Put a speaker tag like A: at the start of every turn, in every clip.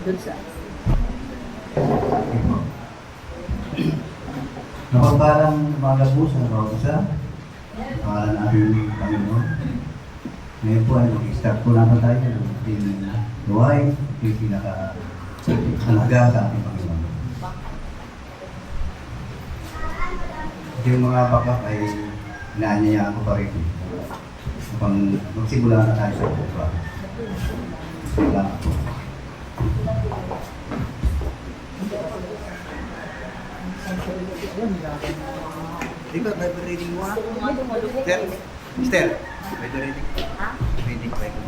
A: Dun sa...
B: Napagpalang umaga po sa bawat isa. Pangalan ng aming Panginoon. Ngayon po ay mag-start po naman tayo ng ating gawain, yung pinaka-alaga sa ating Panginoon. Yung mga bakak ay inaanyayaan ko pa rin. Upang magsimula na tayo sa buka. Salamat po. Ikaw, Bible reading mo ha? Esther, Bible reading. Reading, Bible.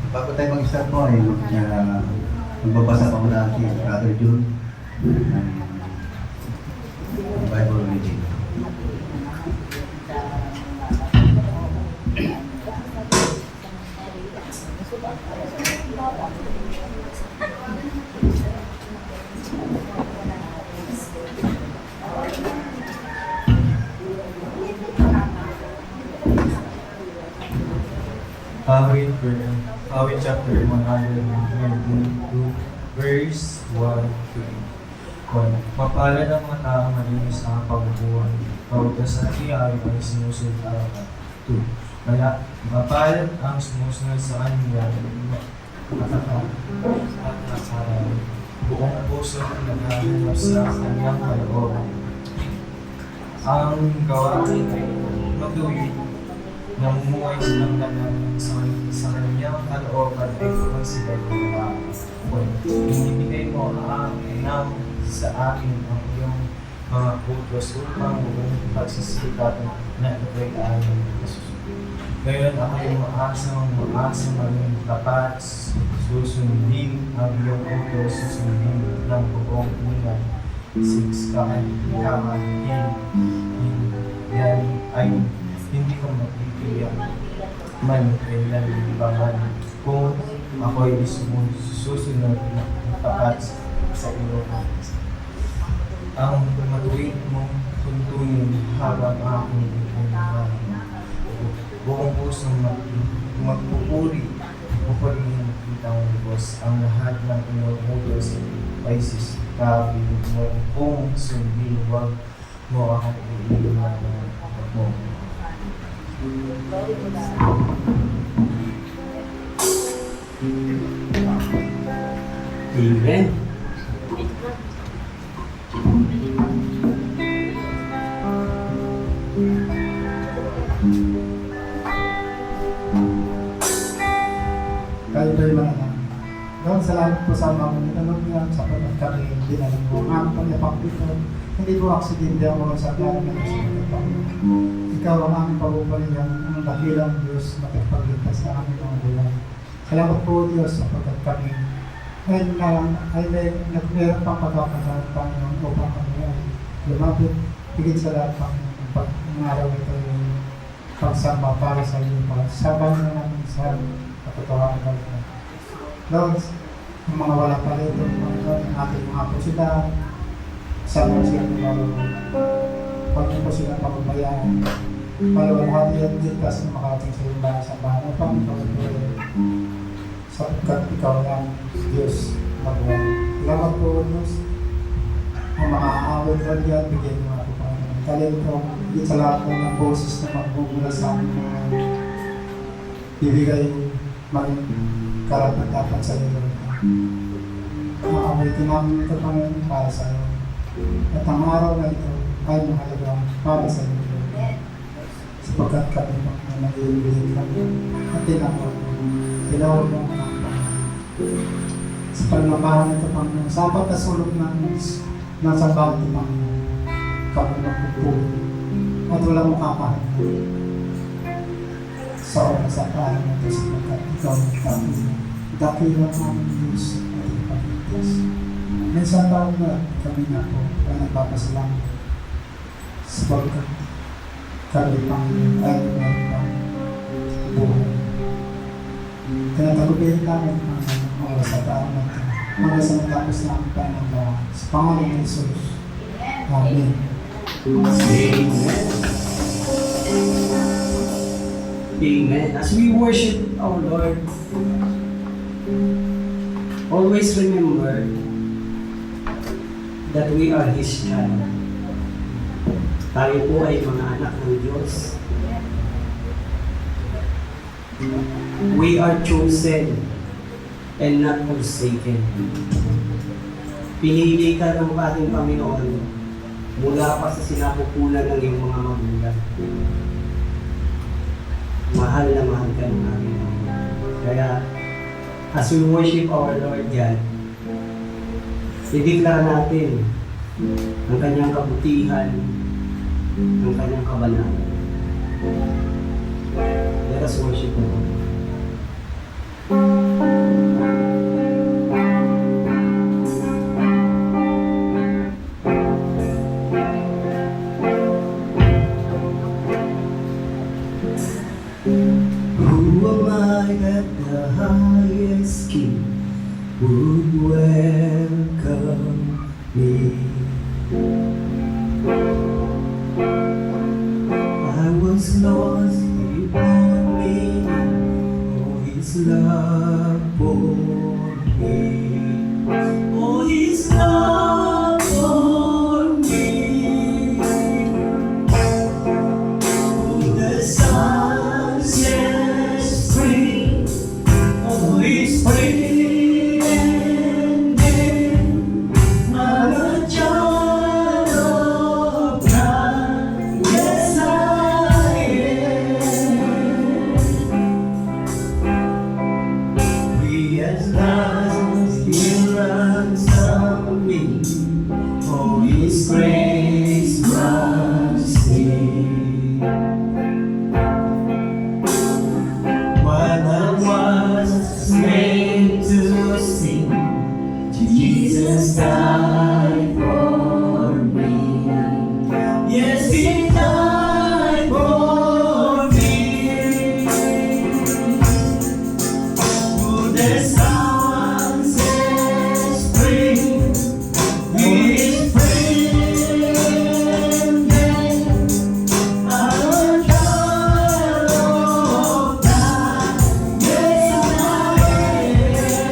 B: Bago tayo mag-start po ay magbabasa pa muna si Brother June ng Bible reading.
C: Awit chapter 122, verse 1 to 1. Mapalad ang mga taong malinis ang pagbubuhay. Kautas na iyaw ay sinusunod araw. 2. Kaya mapalad ang sumusunod sa kanya at nasaraw. Buong puso ang naghahanap sa kanyang kalooban. Ang gawain ay matuwid. Namumuhay silang laman sa kanyang kalooban ay kung sila gumawa. Inibigay mo sa akin ang iyong mga utos upang buong pagsisikap na ito'y aking nasusunod. Ngayon ako'y maasang maging tapat, susundin ang iyong utos, susundin ng buong inay. 6. Yan ay hindi ko matitigyan man kailan ibaman kung ako'y susunod na tapat sa iyo. Ang matuwid mong tuntunin habang aking ipunan. Buong pusong magpupuri, pupurihin kitang Diyos. Ang lahat ng iyong utos ay sisikapin mo kung sundin, huwag mo akong iiwan mo.
B: Amen.
D: Kayo ba'y mga Lord, salamat po sa mga minanong niya sa pagkakami dinalang mo. Ang pagyapak dito, hindi po aksidente ang mga saglaran ng Panginoon. Ikaw ang aming pagbubalihan, ang dakilang Diyos na pagpagligtas sa aming mga bulan. Salamat po Diyos sa pagkakami. Ngayon ay meron pang pagkakataon Panginoon upang kami ay lumapit higit sa lahat Panginoon. Pag araw ito yung pagsamba para sa iyo, sabang na namin sa katotohanan ng Lord, yung mga wala pa rito, Panginoon, ang ating mga pusilan, sama sila marunong. Pag niyo po silang pagbabayaan, malawalhati at ligtas na makarating sa iyong bahay sa bahay. O Panginoon, sapagkat ikaw lang, Diyos, magawin. Salamat po, Diyos. Ang mga aawit na diyan, bigyan niyo ako, Panginoon. Talin ko, higit sa lahat ng boses na magbubula sa amin mga bibigay maging karapat-dapat sa iyo. Maawitin namin ito, Panginoon, para sa iyo. At ang araw na ito ay mahalaga para sa iyo. Sapagkat kami nag-iibigin kami at tinawag mo ang Panginoon. Sa pagmamahan ito, Panginoon, sa pagkasulog ng sabang Panginoon, kami magpupuli at walang makapahan sa oras sa paano na ito sapagkat ikaw kami dakilang aming Diyos at ipagligtas. Minsan taon na kami na po ay nagpapasalamat sapagkat kami Panginoon ay meron buhay. Tinatagubihin namin ang oras sa taon na ito hanggang sa matapos na ang pananaw sa pangalan ng Jesus. Amen.
A: Amen. As we worship our Lord, Always remember that we are His child. Tayo po ay mga anak ng Diyos. We are chosen and not forsaken. Pinili ka ng ating Panginoon mula pa sa sinapupunan ng iyong mga magulang. Mahal na mahal ka ng ating Panginoon. Kaya, as we worship our Lord God, i-declare natin ang kanyang kabutihan, ang kanyang kabanalan. Let us worship the Lord. Who am I that the highest King would welcome me? I was lost, He brought me, oh His love for me, oh His love for me. Oh, the sun sets free, oh His free indeed. I'm a child of God, yes I am. He has lost, He ransomed me, oh His grace mercy. While I was made to sing, Jesus died for me. Yes, He died for me. Oh, the sun sets free, He is free indeed. I'm a child of God, yes I am.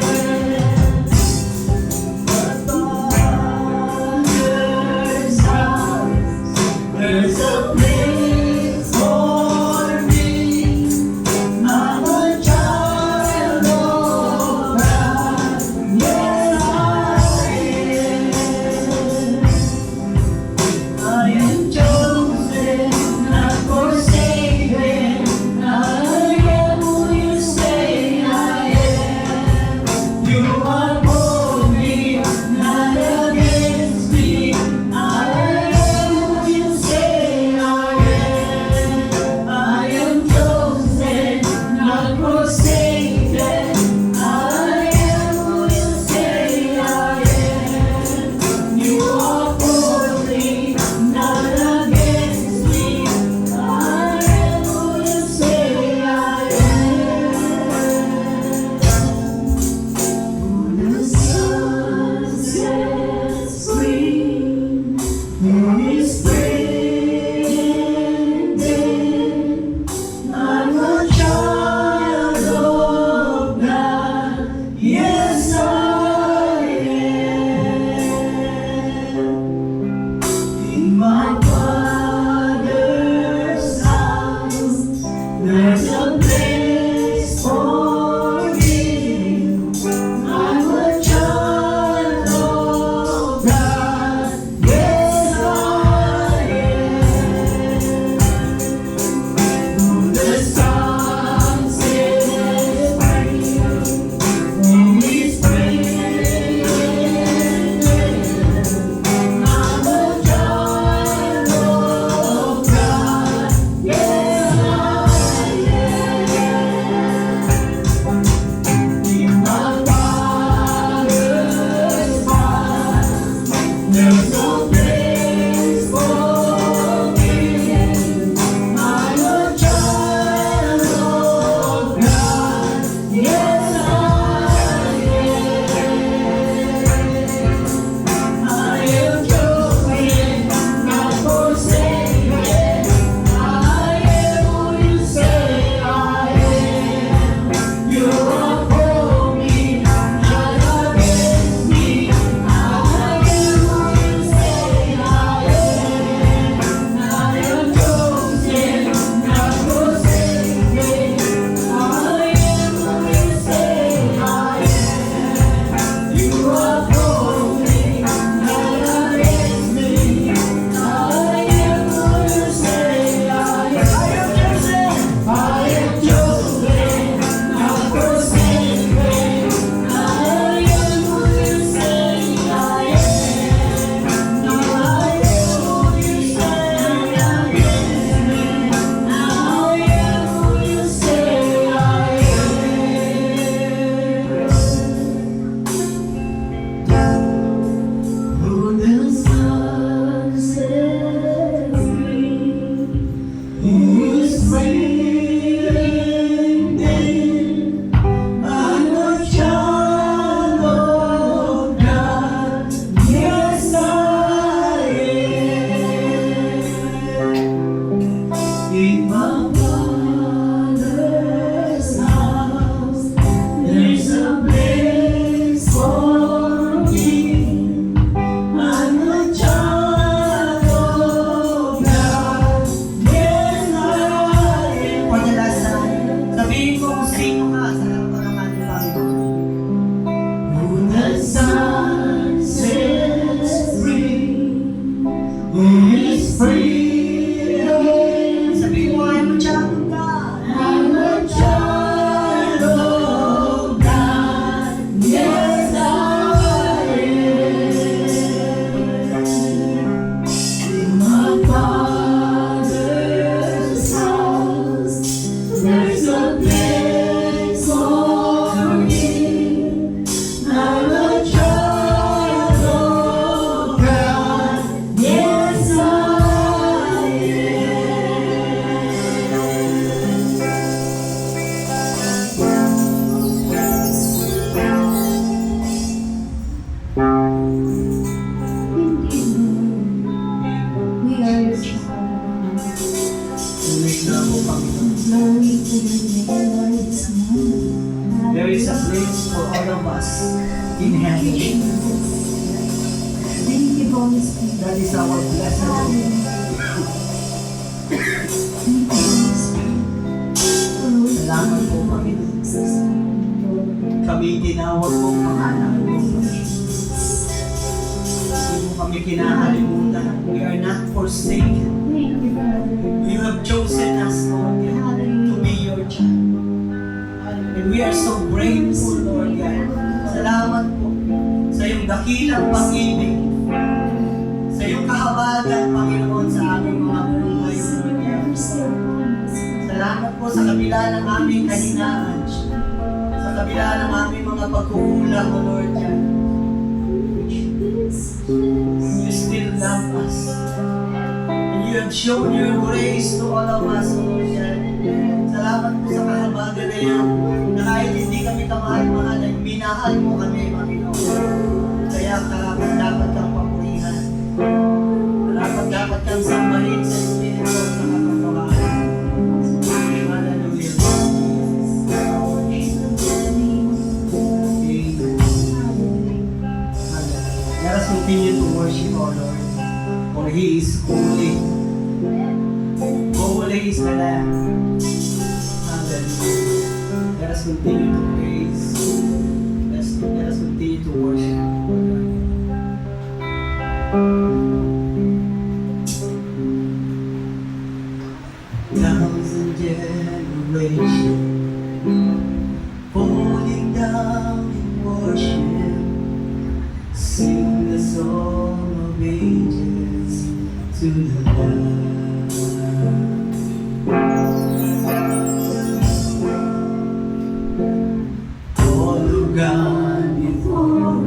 A: Father's house, there's a place for me. I'm a child of God, yes I am chosen, not forsaken. I am who you say I am. You are for me, not against me. I am who you say I am. I am chosen, not forsaken. I am who you say I am. You are for me, not against me. I am who you say I am. The sun sets free, He is free indeed. I'm a child of there is a place for all of us in heaven.
E: Thank you, Holy Spirit.
A: That is our blessed hope. Salamat po, Panginoon. Kami tinawag po mga anak mo. Hindi mo kami kinakalimutan. We are not forsaken.
E: Thank you, Father.
A: You have chosen us, Lord God, to be your child. And we are so grateful, Lord God. Salamat po sa iyong dakilang pag-ibig, sa iyong kahabagan, Panginoon, sa aming mga buhay, Lord God. Salamat po sa kabila ng aming kahinaan, sa kabila ng aming mga pagkukulang, O Lord God. You still love us. And you have shown your grace to all of us, O Lord God. Salamat po sa kahabagan na yan, na kahit hindi kami kamahal-mahal, ay minahal mo kami, Panginoon. Kaya dapat kang papurihan. Dapat kang sambahin sa Espiritu at sa katotohanan. Hallelujah. Let us continue to worship our Lord, for He is holy. Holy is the Lamb. Hallelujah. Let us continue to praise. Let us continue to worship our Lord. Thousand generations falling down in worship, sing the song of ages to the Lamb. All of God before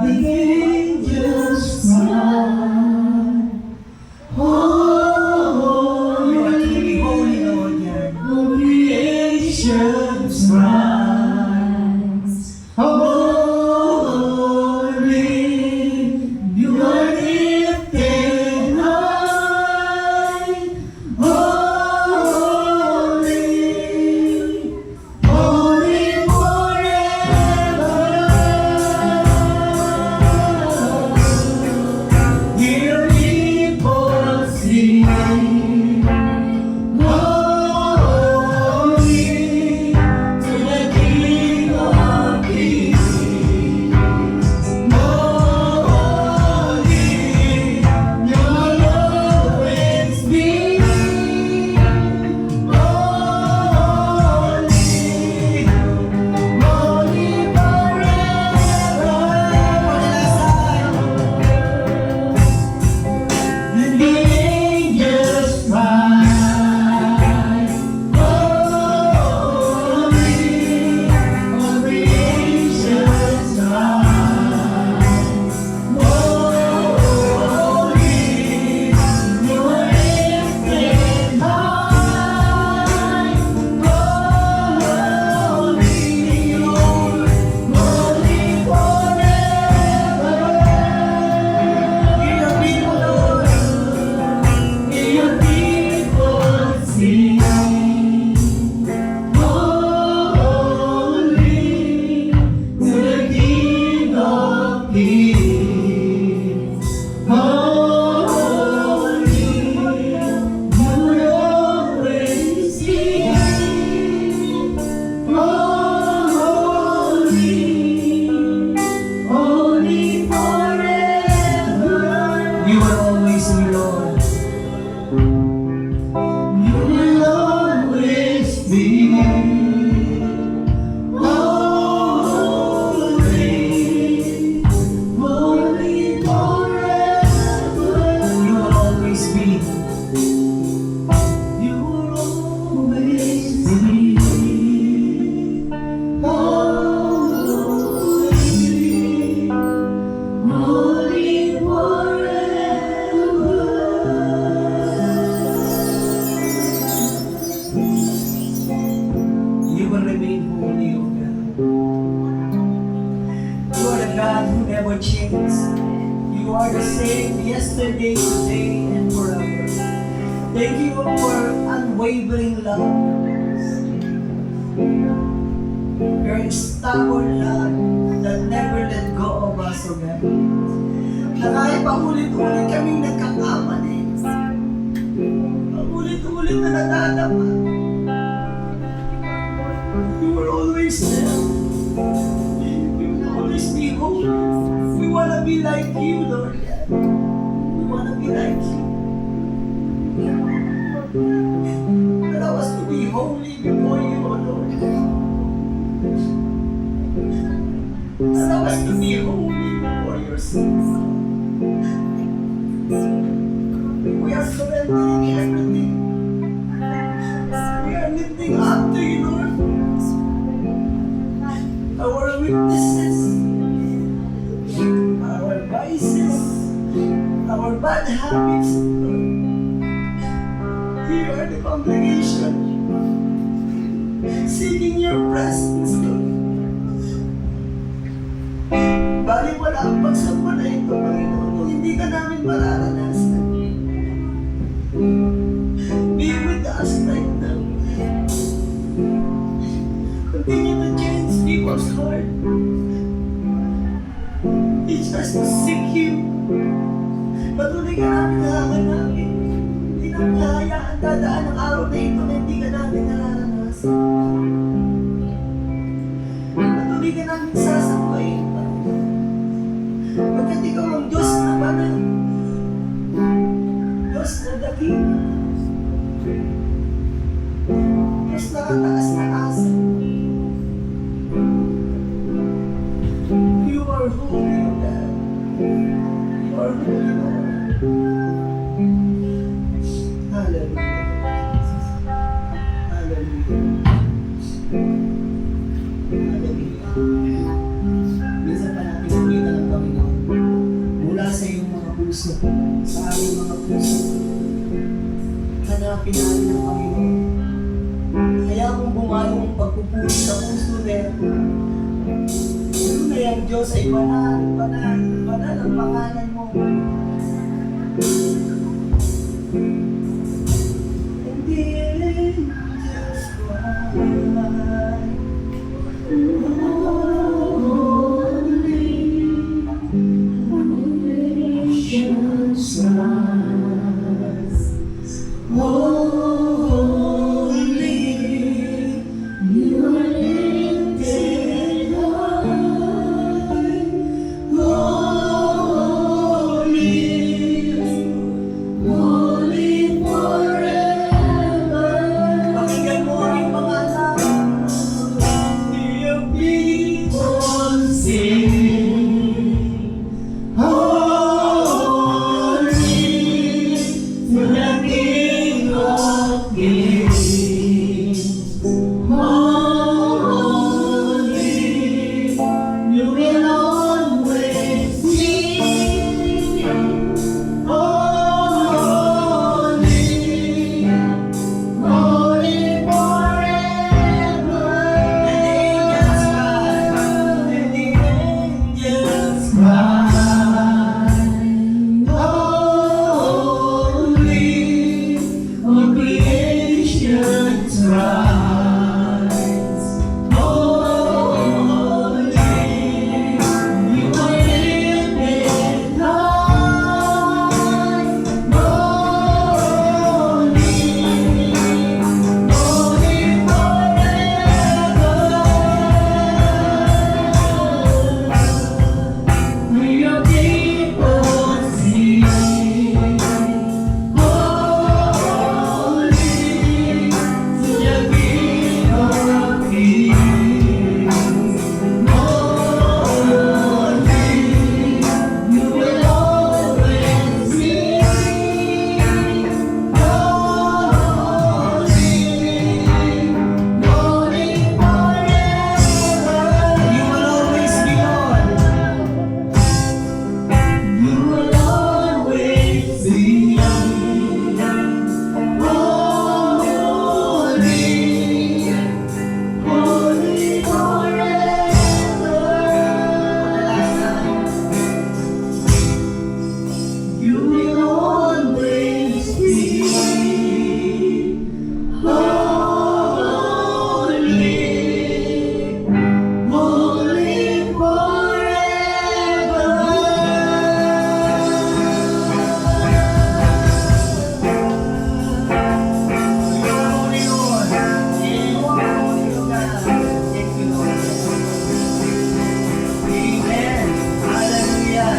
A: the angels cry. Oh, you are truly holy, Lord, yeah. All creations rise. Holy, you are lifted high. Holy, holy forever. Hear people sing. Holy to the King of Kings. Holy, you'll always be. Holy, holy forever. And the angels cry, holy, all creations cry, holy, you are lifted high, holy, holy forever. Hear your people, Lord. Hear your people sing. Holy to the King of Kings. Holy, you will always be. Holy, holy forever. You will always be, Lord. You will always be. Holy, holy forever. You will always be. You will always be. Holy, holy forever. You will remain holy, O God. You are the God who never changes. You are the same yesterday, today, and forever. Thank you for unwavering love. Your stubborn love that never let go of us, O God. Na kahit paulit-ulit kaming nagkakamali, paulit-ulit na nadadama, you were always there. You will always be holy. We want to be like you, Lord God. We want to be like you. Allow us to be holy before you, O Lord. Allow us to be holy before your sins. We are surrendering everything. We are lifting up to you, Lord. Our weaknesses, our vices, our bad habits, Lord. Here are the congregation seeking your presence, Lord. Bali wala ang pagsamba na ito, Panginoon, kung hindi ka namin mararanasan. Be with us right now. Continue to change people's heart. Teach us to seek you. Patuloy ka namin hahanapin. Hindi namin hahayaan dadaan ang araw na ito na hindi ka namin nararanasan. Patuloy ka namin sasambahin, Panginoon. Pagkat ikaw ang Diyos na banal. Diyos na dakila. Diyos na kataas na asa. You are holy, O God. You are holy, Lord. Hallelujah. Hallelujah. Hallelujah. Minsan pa natin ulitan ang Panginoon. puso, sa aming mga puso. Hanapin natin ang Panginoon. Kaya kung bumayo ang pagpupuri sa puso nito, tunay ang Diyos ay banal, banal, banal ang pangalan mo. And the angels cry, pakinggan mo ang mga anak. The people sing, holy to the King of Kings. Holy, you will always be. Holy, holy forever. And the angels cry, holy, all creation cries, holy, you are lifted high, holy, holy forever. Your people sing, holy to the King of Kings. Holy, you will always be. Holy, holy forever. You will always be, Lord. You will always be holy, holy forever. You will always be holy, holy forever. Holy Lord, you are holy, O God. Thank you, Lord. Amen. Hallelujah.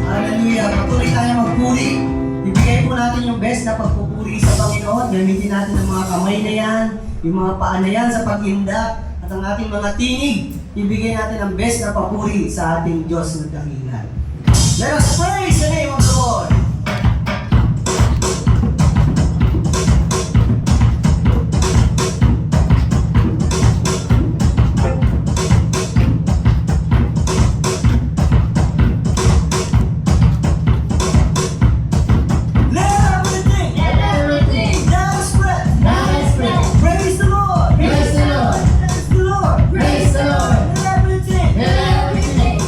A: Hallelujah. Patuloy tayo magpuri. Ibigay po natin yung best na pagpupuri sa Panginoon. Gamitin natin ang mga kamay na yan, yung mga paa na yan sa pag-indak, at ang ating mga tinig. Ibigay natin ang best na papuri sa ating Diyos na dakilan. Let us praise the name of the Lord. Let everything that is breath praise the Lord. Praise the Lord. Praise the Lord. Let everything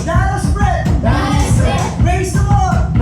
A: that is breath praise the Lord.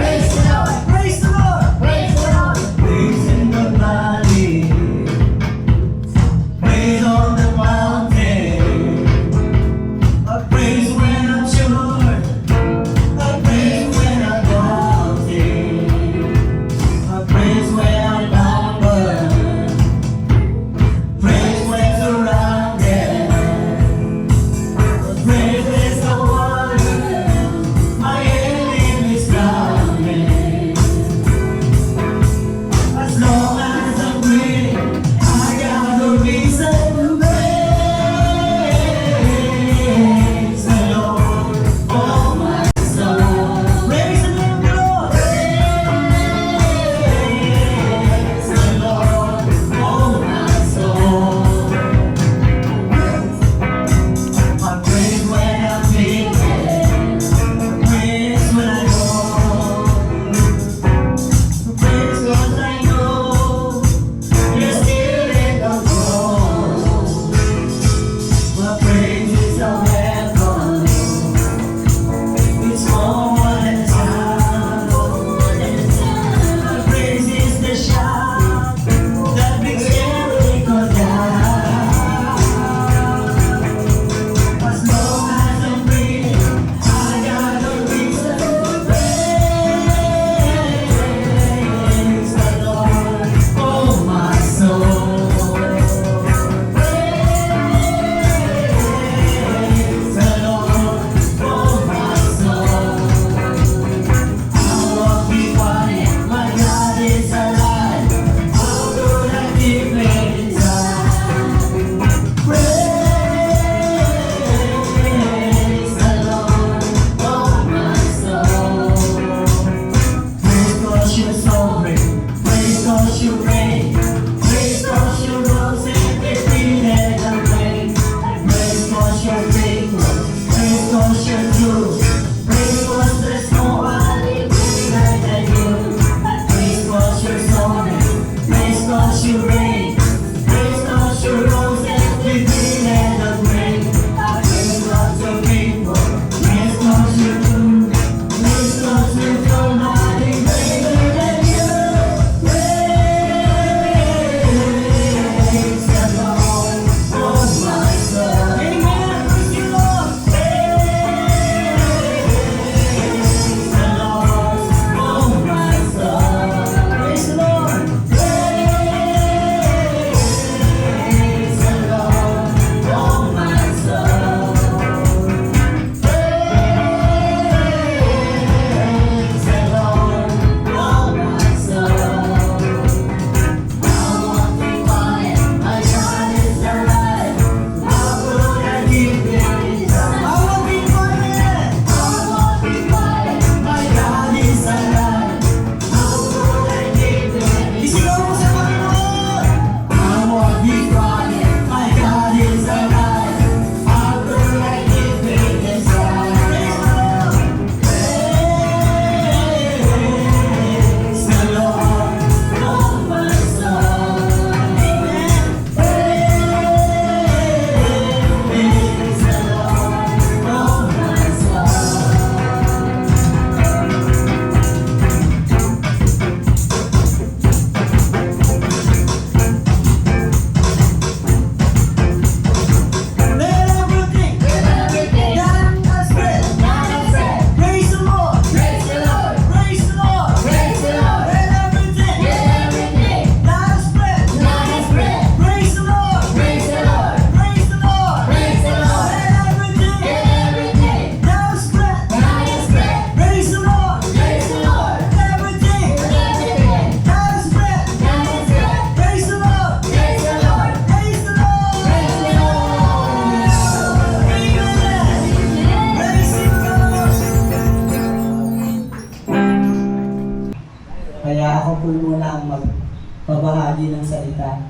A: ako po muna ang magpabahagi ng salita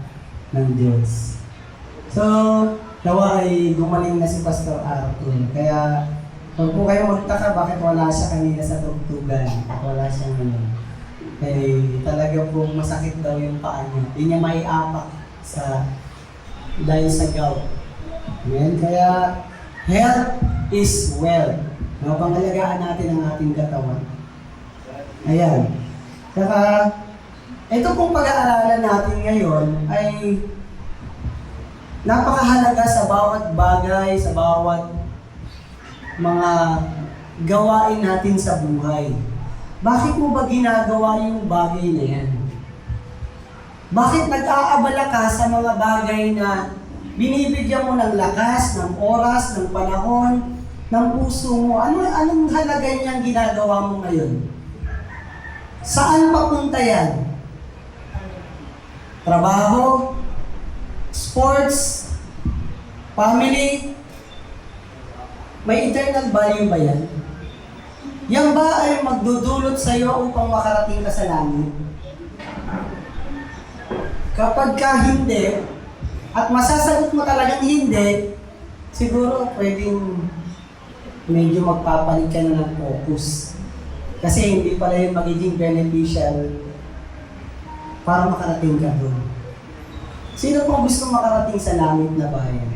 A: ng Diyos. So, nawa ay gumaling na si Pastor Arthur. Kaya, huwag po kayo magtaka bakit wala siya kanina sa tugtugan. Wala siya ngayon. Eh, talaga po masakit daw yung paa niya. Hindi niya maiapak dahil sa gout. Amen? Kaya, health is wealth. No, pangalagaan natin ang ating katawan. Ayan. Saka, ito pong pag-aaralan natin ngayon ay napakahalaga sa bawat bagay, sa bawat mga gawain natin sa buhay. Bakit mo ba ginagawa yung bagay na yan? Bakit nag-aabala ka sa mga bagay na binibigyan mo ng lakas, ng oras, ng panahon, ng puso mo? Anong halaga niyang ginagawa mo ngayon? Saan papunta yan? Trabaho, sports, family, may eternal value ba yan? Yan ba ay magdudulot sa iyo upang makarating ka sa langit? Kapag ka hindi, at masasagot mo talagang hindi, siguro pwedeng medyo magpapalit ka na ng focus. Kasi hindi pala yung magiging beneficial para makarating ka doon. Sino pong gusto makarating sa langit na bayan?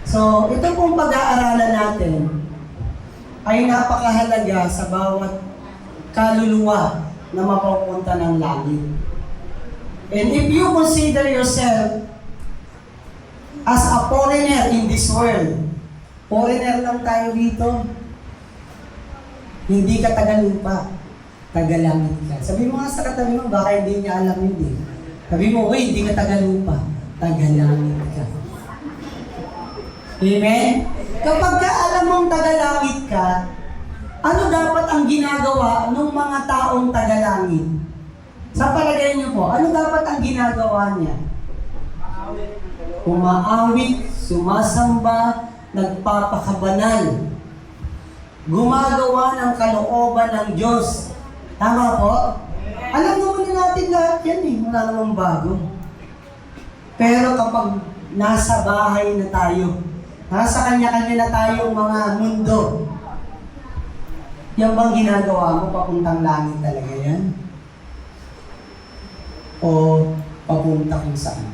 A: So, ito pong pag-aaralan natin ay napakahalaga sa bawat kaluluwa na mapupunta ng langit. And if you consider yourself as a foreigner in this world, foreigner lang tayo dito, hindi ka taga-lupa, taga-langit ka. Sabi mo nga sa katabi mo, baka hindi niya alam yun eh. Sabi mo, uy, hindi ka taga-lupa, taga-langit ka. Amen? Kapag ka alam mong taga-langit ka, ano dapat ang ginagawa ng mga taong taga-langit? Sa palagay niyo po, ano dapat ang ginagawa niya? Umaawit, sumasamba, nagpapakabanal, gumagawa ng kalooban ng Diyos. Tama po? Alam naman natin lahat yan eh, wala namang bago. Pero kapag nasa bahay na tayo, nasa kanya-kanya na tayong mga mundo, yan bang ginagawa mo papuntang langit talaga yan? O papunta kung saan?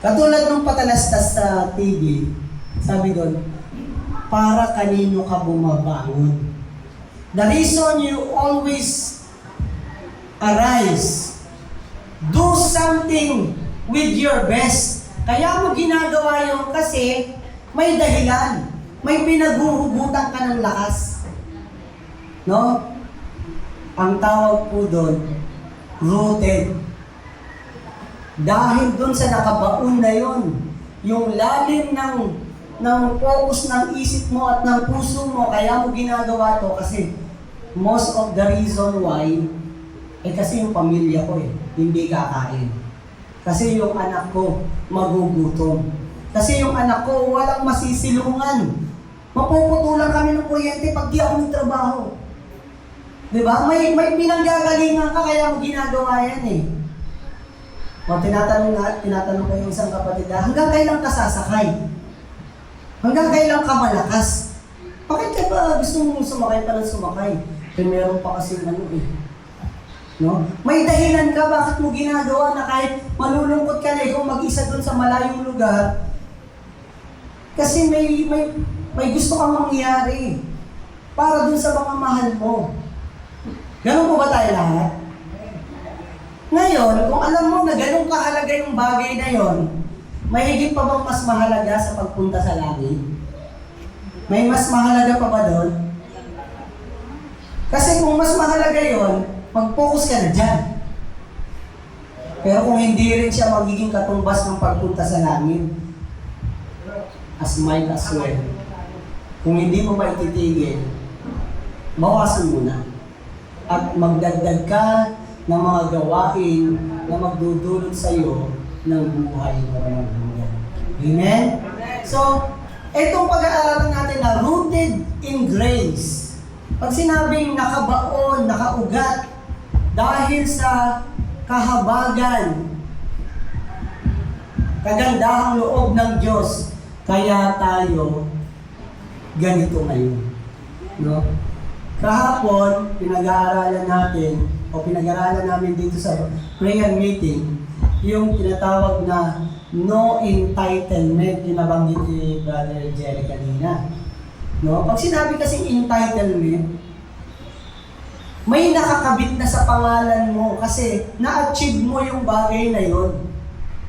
A: Katulad ng patalastas sa TV, sabi doon, para kanino ka bumabangon? The reason you always arise, do something with your best. Kaya mo ginagawa yun kasi may dahilan. May pinaguhugutan ka ng lakas. No? Ang tawag po doon, rooted. Dahil doon sa nakabaon na yun, yung lalim ng focus ng isip mo at ng puso mo, kaya mo ginagawa to kasi most of the reason why, kasi yung pamilya ko hindi kakain. Kasi yung anak ko, magugutom. Kasi yung anak ko, walang masisilungan. Mapuputulan kami ng kuryente pag di ako nagtrabaho. Diba? May pinanggagalingan ka, kaya mo ginagawa yan eh. O tinatanong ko yung isang kapatid, hanggang kailan ka sasakay? Hanggang kailan ka malakas? Bakit ka ba gusto mong sumakay pa ng sumakay? Kaya meron pa kasi no? May dahilan ka bakit mo ginagawa na kahit malulungkot ka na ikaw mag-isa doon sa malayong lugar. Kasi may gusto kang mangyari para doon sa mga mahal mo. Ganun po ba tayo lahat? Ngayon, kung alam mo na ganun kahalaga yung bagay na yon, may higit pa bang mas mahalaga sa pagpunta sa langit? May mas mahalaga pa ba doon? Kasi kung mas mahalaga yon, mag-focus ka na dyan. Pero kung hindi rin siya magiging katumbas ng pagpunta sa langit, as might as well. Kung hindi mo maititigil, bawasan mo na. At magdagdag ka ng mga gawain na magdudulot sa iyo ng buhay na walang hanggan. Amen? So, itong pag-aaralan natin na rooted in grace. Pag sinabing nakabaon, nakaugat, dahil sa kahabagan, kagandahang loob ng Diyos, kaya tayo ganito ngayon. No? Kahapon, pinag-aaralan namin dito sa prayer meeting, yung tinatawag na no entitlement, yung nabanggit ni Brother Jerry kanina. No? Pag sinabi kasing entitlement, may nakakabit na sa pangalan mo kasi na-achieve mo yung bagay na yun.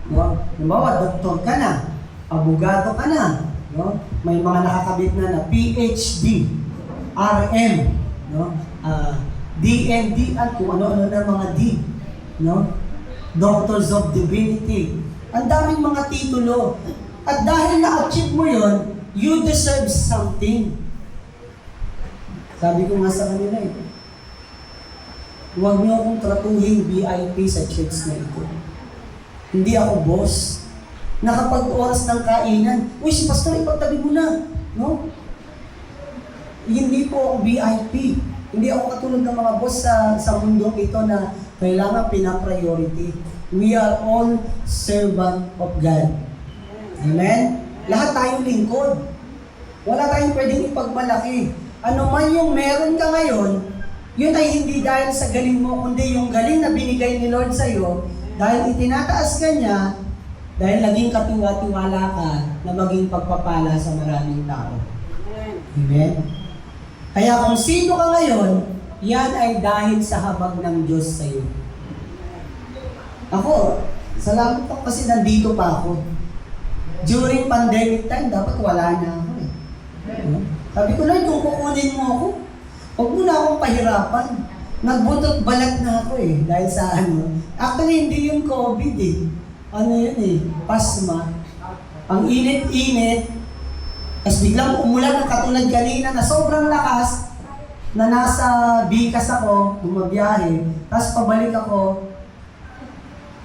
A: No? Halimbawa, doktor ka na, abogado ka na, no? May mga nakakabit na PhD, RM, no? DND, at kung ano-ano na mga D, no? Doctors of Divinity. Ang daming mga titulo. At dahil na-achieve mo yun, you deserve something. Sabi ko nga sa kanila huwag niyo akong tratuhin VIP sa church na ito. Hindi ako boss. Nakapag-oras ng kainan, uy, si pastor, ipagtabi mo na. No? Hindi po ako VIP. Hindi ako katulad ng mga boss sa mundong ito na kailangan pinapriority. We are all servant of God. Amen? Lahat tayong lingkod. Wala tayong pwedeng ipagmalaki. Ano man yung meron ka ngayon, yun ay hindi dahil sa galing mo, kundi yung galing na binigay ni Lord sa'yo, dahil itinataas ka niya, dahil naging katiwa-tiwala ka na maging pagpapala sa maraming tao. Amen? Kaya kung sino ka ngayon, yan ay dahil sa habag ng Diyos sa'yo. Ako, salamat po kasi nandito pa ako. During pandemic time, dapat wala na ako eh. Sabi ko, Lord, kung kukunin mo ako, huwag mo na akong pahirapan. Nagbutot balat na ako eh, dahil sa ano. Actually, hindi yung COVID eh. Ano yun eh, pasma. Ang init-init, tapos biglang umulan ng katulad kanina na sobrang lakas, na nasa Bicas ako, bumabiyahe, tapos pabalik ako,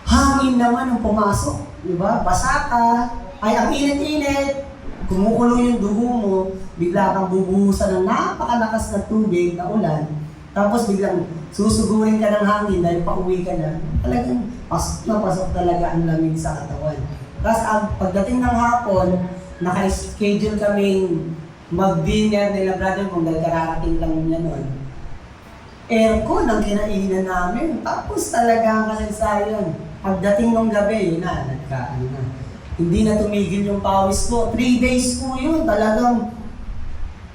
A: hangin naman ang pumasok, di ba? Basa ka, ay ang init-init, kumukulo yung dugo mo, bigla kang bubuhusan ng napakalakas na tubig na ulan, tapos biglang susugurin ka ng hangin dahil pauwi ka na, talagang pasok na pasok talaga ang lamig sa katawan. Tapos pagdating ng hapon, naka-schedule kaming mag-dinner nila brother kung dahil kararating lang niya noon. Aircon ang kinainan namin, tapos talaga ang kasaysayan. Pagdating ng gabi, yun na, nagkaan na. Hindi na tumigil yung pawis ko. 3 days ko yun, talagang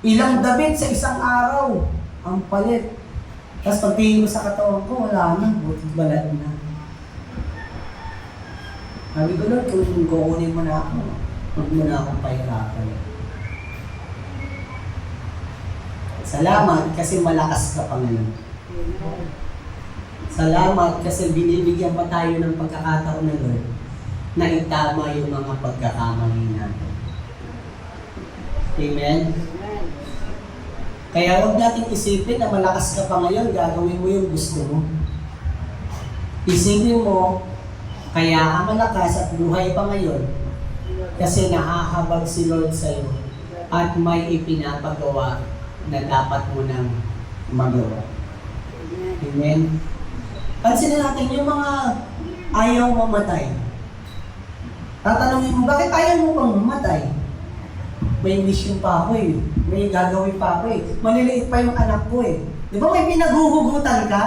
A: ilang damit sa isang araw. Ang palit. Tapos pagtingin ko sa katawan ko, wala na, butit balat na. Sabi ko, Lord, kung kukunin mo na ako, huwag mo na akong pahirapan. Salamat kasi malakas ka pa ngayon. Salamat kasi binibigyan pa tayo ng pagkakataon na Lord na itama yung mga pagkakamali natin. Amen? Kaya huwag nating isipin na malakas ka pa ngayon, gagawin mo yung gusto mo. Isipin mo, kaya ka malakas at buhay pa ngayon kasi nahahabag si Lord sa'yo at may ipinapagawa na dapat mo nang magawa. Amen? Pansinin natin yung mga ayaw mamatay. Tatanungin mo, bakit ayaw mo bang mamatay? May mission pa ako eh. May gagawin pa ako eh. Maliliit pa yung anak ko eh. Di ba may pinaghuhugutan ka?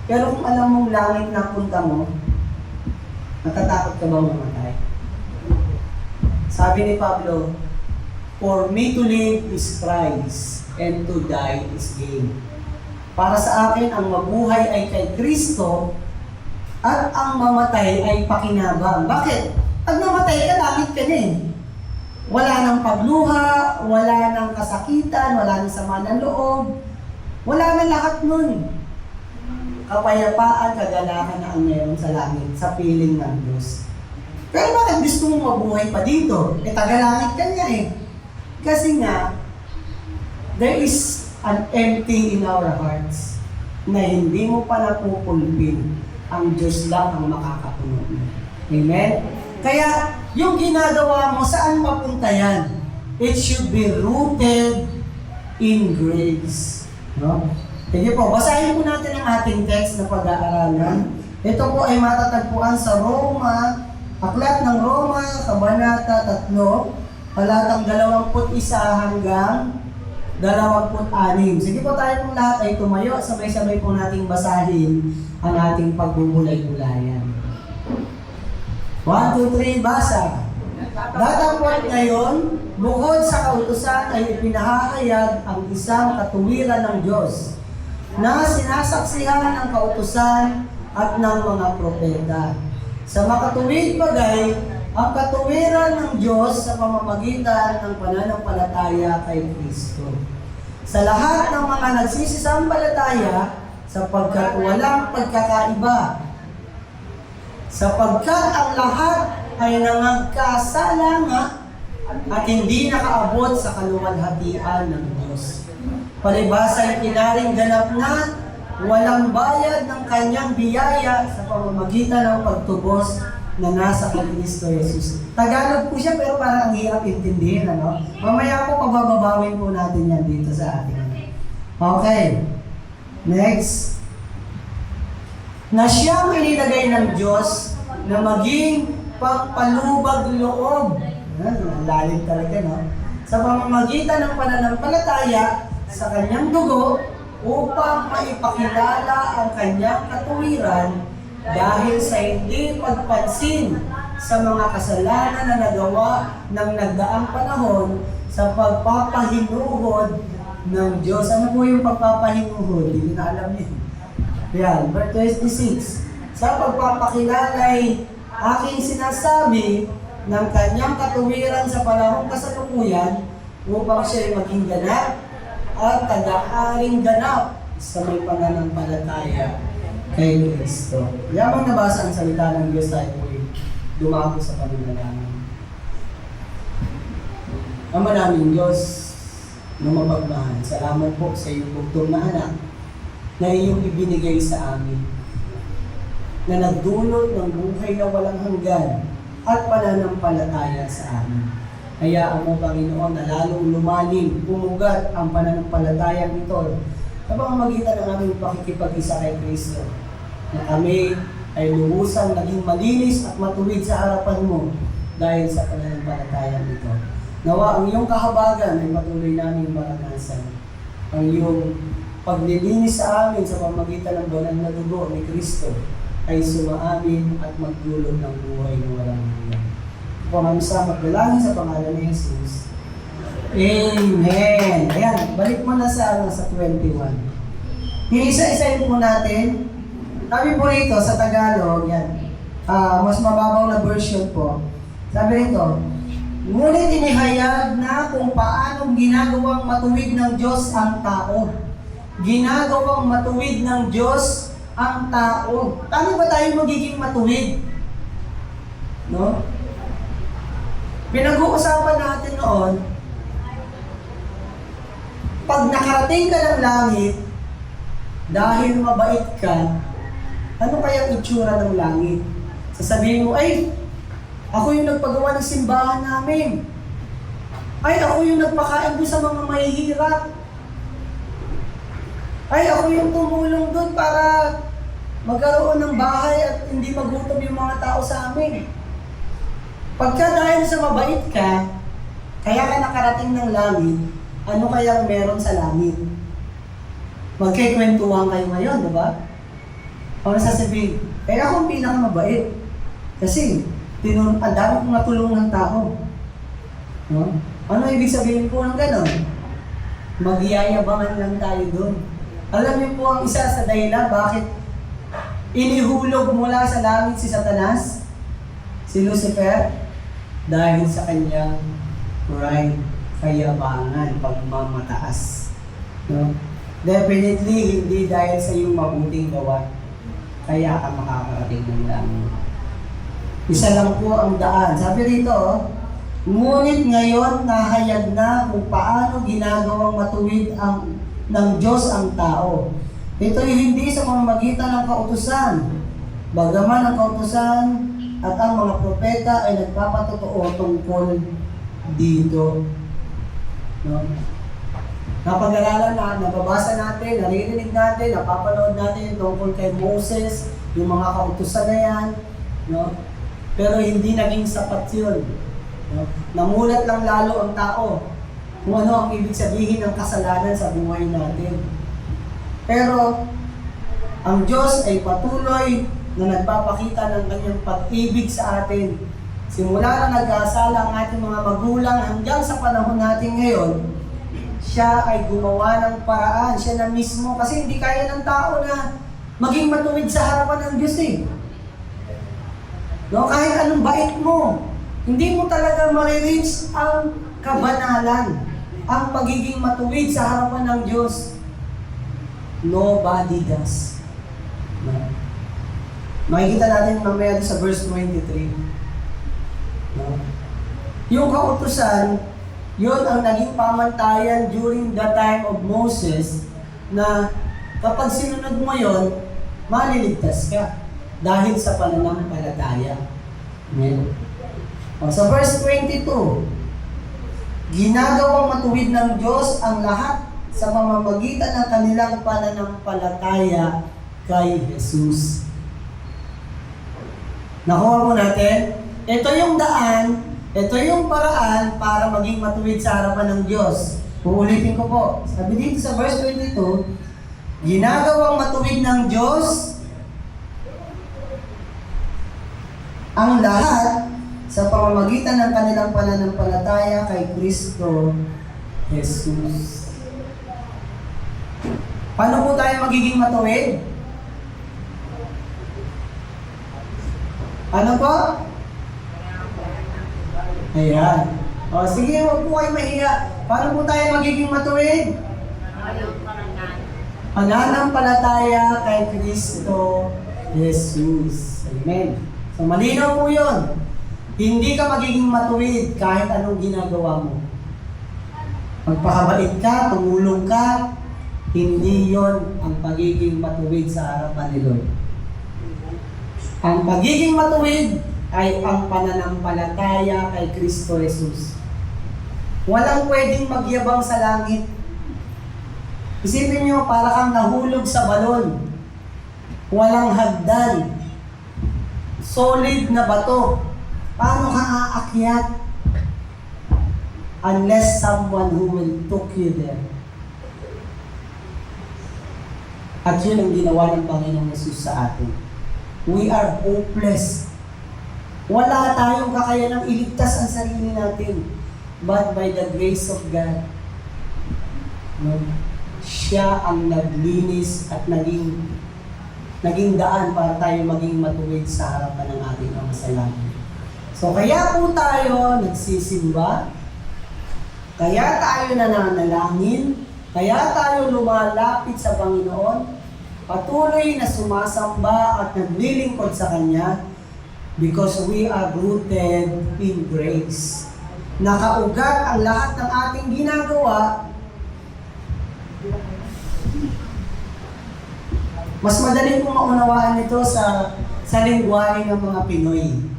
A: Pero kung alam mong langit na punta mo, natatakot ka bang mamatay? Sabi ni Pablo, for me to live is Christ, and to die is gain. Para sa akin, ang mabuhay ay kay Kristo, at ang mamatay ay pakinabang. Bakit? Pag namatay ka, langit ka na eh. Wala nang pagluha, wala nang kasakitan, wala nang sama ng loob, wala nang lahat nun. Kapayapaan, kagalakan na ang meron sa langit, sa piling ng Diyos. Pero bakit gusto mong mabuhay pa dito? Tagalangit ka niya eh. Kasi nga, there is an empty in our hearts na hindi mo pa napupulpil. Ang Diyos lang ang makakapuno. Amen? Kaya, yung ginagawa mo, saan mapunta yan? It should be rooted in grace. No? Sige po, basahin po natin ang ating text na pag-aaralan. Ito po ay matatagpuan sa Roma, Aklat ng Roma, Kabanata 3, talatang 21 hanggang 26. Sige po, tayo pong lahat ay tumayo, sabay-sabay po nating basahin ang ating pagbubulay-bulayan. 1, 2, 3, basa. Datapot ngayon, bukod sa kautusan ay ipinahahayag ang isang katuwiran ng Diyos na sinasaksihan ng kautusan at ng mga propeta. Sa makatuwid bagay, ang katuwiran ng Diyos sa pamamagitan ng pananampalataya kay Kristo. Sa lahat ng mga nagsisisampalataya, sapagkat walang pagkakaiba, sapagkat ang lahat ay nangagkasala nga at hindi nakaabot sa kaluwalhatian ng Diyos. Palibhasa ay pinaring ganap na walang bayad ng kanyang biyaya sa pamamagitan ng pagtubos na nasa kay Kristo Jesus. Tagalog po siya pero parang ang hirap intindihin, ano? Mamaya po pababawin po natin yan dito sa atin. Okay. Next. Na siyang inilagay ng Diyos na maging pagpalubag loob. Ang lalim talaga, no? Sa pamamagitan ng pananampalataya sa kanyang dugo upang maipakilala ang kanyang katuwiran dahil sa hindi pagpansin sa mga kasalanan na nagawa ng nagdaang panahon sa pagpapahinuhod ng Diyos. Ano po yung pagpapahinuhod? Hindi na alam niyo. Yan, verse 26. Sa pagpapakilala ay aking sinasabi ng kanyang katuwiran sa panahong kasalukuyan upang siya ay maging ganap at taga-aring ganap sa may pananampalataya kay Kristo. Yamang nabasa ang salita ng Diyos tayo po dumako sa pananalangin. Ama namin Diyos na mapagmahal, salamat po sa iyong bugtong na anak na iyong ibinigay sa amin, na nagdulot ng buhay na walang hanggan at pananampalataya sa amin. Hayaan mo, Panginoon, na lalong lumalim, pumugat ang pananampalatayang ito sa pamamagitan ng aming pakikipag-isa kay Kristo, na kami ay lubusang naging malinis at matuwid sa harapan mo dahil sa pananampalatayang ito. Nawa ang iyong kahabagan ay patuloy namin maranasan. Ang iyong paglilinis sa amin sa pamamagitan ng banal na dugo ni Kristo ay sumaamin at magdulot ng buhay na walang hanggan. Pamamsa magdalangin sa pangalan ni Jesus. Amen. Ayan, balik mo na sa 21. Iisa-isayin po natin. Sabi po rito sa Tagalog, yan. Mas mababaw na version po. Sabi rito, ngunit inihayag na kung paano ginagawang matuwid ng Diyos ang tao. Ginagawang matuwid ng Diyos ang tao. Paano ba tayo magiging matuwid? No? Pinag-uusapan natin noon, pag nakarating ka ng langit, dahil mabait ka, ano kaya itsura ng langit? Sasabihin mo, ay, ako yung nagpagawa ng simbahan namin. Ay, ako yung nagpakain doon sa mga mahihirap. Ay, ako yung tumulong doon para magkaroon ng bahay at hindi magutom yung mga tao sa amin. Pagka dahil sa mabait ka, kaya ka nakarating ng langit, ano kaya meron sa langit? Magkikwentuhan kayo ngayon, di ba? Ano sasabihin? Kaya ako ang pinakamabait. Kasi, ang dami kong natulungan ng tao. No? Ano ibig sabihin po ng gano'n? Magyayabangan lang tayo doon. Alam niyo po ang isa sa dahilan bakit inihulog mula sa langit si Satanas, si Lucifer, dahil sa kanyang pride, kayabangan, pagmamataas. No? Definitely, hindi dahil sa iyong mabuting gawa, kaya ka makakarating ng langit. Isa lang po ang daan. Sabi rito, ngunit ngayon nahayag na kung paano ginagawang matuwid ng Diyos ang tao. Ito'y hindi sa pamamagitan ng kautusan. Bagaman ang kautusan at ang mga propeta ay nagpapatotoo tungkol dito. No? napag-aralan na, nababasa natin, naririnig natin, napapanood natin tungkol kay Moses, yung mga kautusan na yan, no? Pero hindi naging sapat yun. No? Namulat lang lalo ang tao kung ano ang ibig sabihin ng kasalanan sa buhay natin. Pero ang Diyos ay patuloy na nagpapakita ng kanyang pag-ibig sa atin. Simula na nag-aasala ang ating mga magulang hanggang sa panahon natin ngayon, siya ay gumawa ng paraan. Siya na mismo, kasi hindi kaya ng tao na maging matuwid sa harapan ng Diyos eh. No, kahit anong bait mo, hindi mo talaga ma-reach ang kabanalan, ang pagiging matuwid sa harapan ng Diyos. Nobody does. No. Makikita natin mamaya sa verse 23. No? Yung kautusan, yun ang naging pamantayan during the time of Moses na kapag sinunod mo yun, maliligtas ka dahil sa pananampalataya. Amen. Sa verse 22, ginagawang matuwid ng Diyos ang lahat sa pamamagitan ng kanilang pananampalataya kay Jesus. Nakuha mo natin? Ito yung daan, ito yung paraan para maging matuwid sa harapan ng Diyos. Uulitin ko po. Sabi dito sa verse 22, ginagawang matuwid ng Diyos ang lahat sa pamamagitan ng kanilang pananampalataya kay Kristo Jesus. Paano po tayo magiging matuwid? Ano po? Ayan. O sige, huwag po kayo mahiya. Paano po tayo magiging matuwid? Pananampalataya kay Kristo Jesus. Amen. So malinaw po yun. Hindi ka magiging matuwid kahit anong ginagawa mo. Magpakabait ka, tumulong ka, hindi yon ang pagiging matuwid sa harapan ni Lord. Ang pagiging matuwid ay ang pananampalataya kay Kristo Jesus. Walang pwedeng magyabang sa langit. Isipin nyo, para kang nahulog sa balon. Walang hagdan. Solid na bato. Paano ka aakyat? Unless someone who will took you there. At yun ang ginawa ng Panginoong Jesus sa atin. We are hopeless. Wala tayong kakayanang iligtas ang sarili natin. But by the grace of God, no, siya ang naglinis at naging daan para tayo maging matuwid sa harapan ng ating Ama sa langit. So kaya po tayo nagsisimba, kaya tayo nananalangin, kaya tayo lumalapit sa Panginoon, patuloy na sumasamba at naglilingkod sa Kanya, because we are rooted in grace. Nakaugat ang lahat ng ating ginagawa. Mas madali pong maunawaan ito sa lingwahe ng mga Pinoy.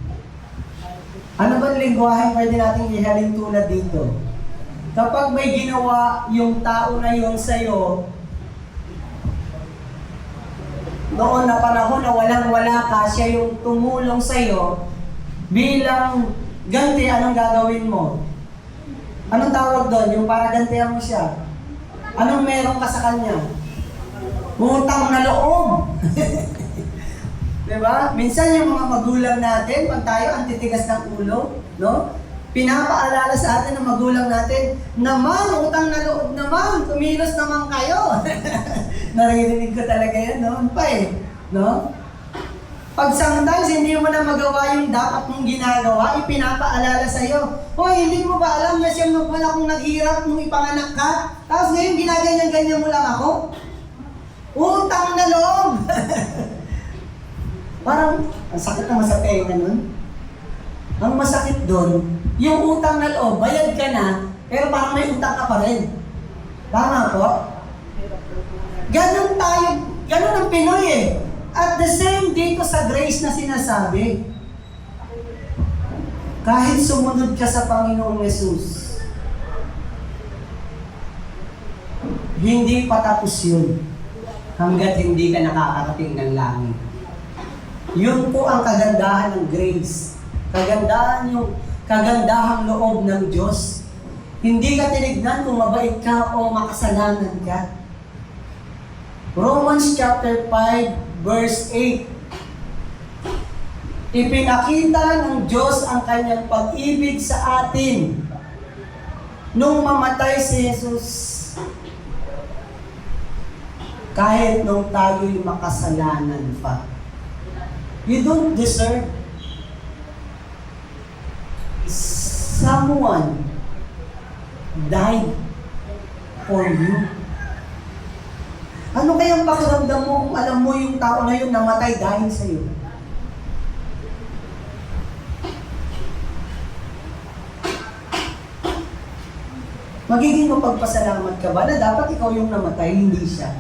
A: Ano ba lingwahe pwede nating ihalin tulad dito? Kapag may ginawa yung tao na yun sa'yo, noon na panahon na walang-wala ka, siya yung tumulong sa'yo, bilang ganti, anong gagawin mo? Anong tawag doon? Yung para gantihan mo siya. Anong meron ka sa kanya? Utang na loob. Diba? Minsan yung mga magulang natin, pag tayo ang titigas ng ulo, no? Pinapaalala sa atin ng magulang natin, naman, utang na loob naman, kumilos naman kayo. Naririnig ko talaga yan noon pa eh. No? Pag sometimes hindi mo na magawa yung dapat mong ginagawa, ipinapaalala sa'yo. Hoy, hindi mo ba alam na siya wala akong naghirap nung ipanganak ka? Tapos ngayon ginaganyan-ganyan mo lang ako? Utang na loob! Parang, ang sakit naman sa tenga nun. Ang masakit doon, yung utang na loob, bayad ka na, pero parang may utang ka pa rin. Tama po? Ganon tayo, ganon ang Pinoy eh. At the same dito sa grace na sinasabi, kahit sumunod ka sa Panginoong Jesus, Hindi pa tapos yun hanggat hindi ka nakakarating ng langit. Yun po ang kagandahan ng grace. Kagandahang loob ng Diyos. Hindi ka tinignan kung mabait ka o makasalanan ka. Romans chapter 5 verse 8. Ipinakita ng Diyos ang kanyang pag-ibig sa atin nung mamatay si Jesus. Kahit nung tayo'y makasalanan pa. You don't deserve. Someone died for you. Ano kayang pakiramdam mo kung alam mo yung tao na yun namatay dahil sa'yo? Magiging mapagpasalamat ka ba na dapat ikaw yung namatay, hindi siya?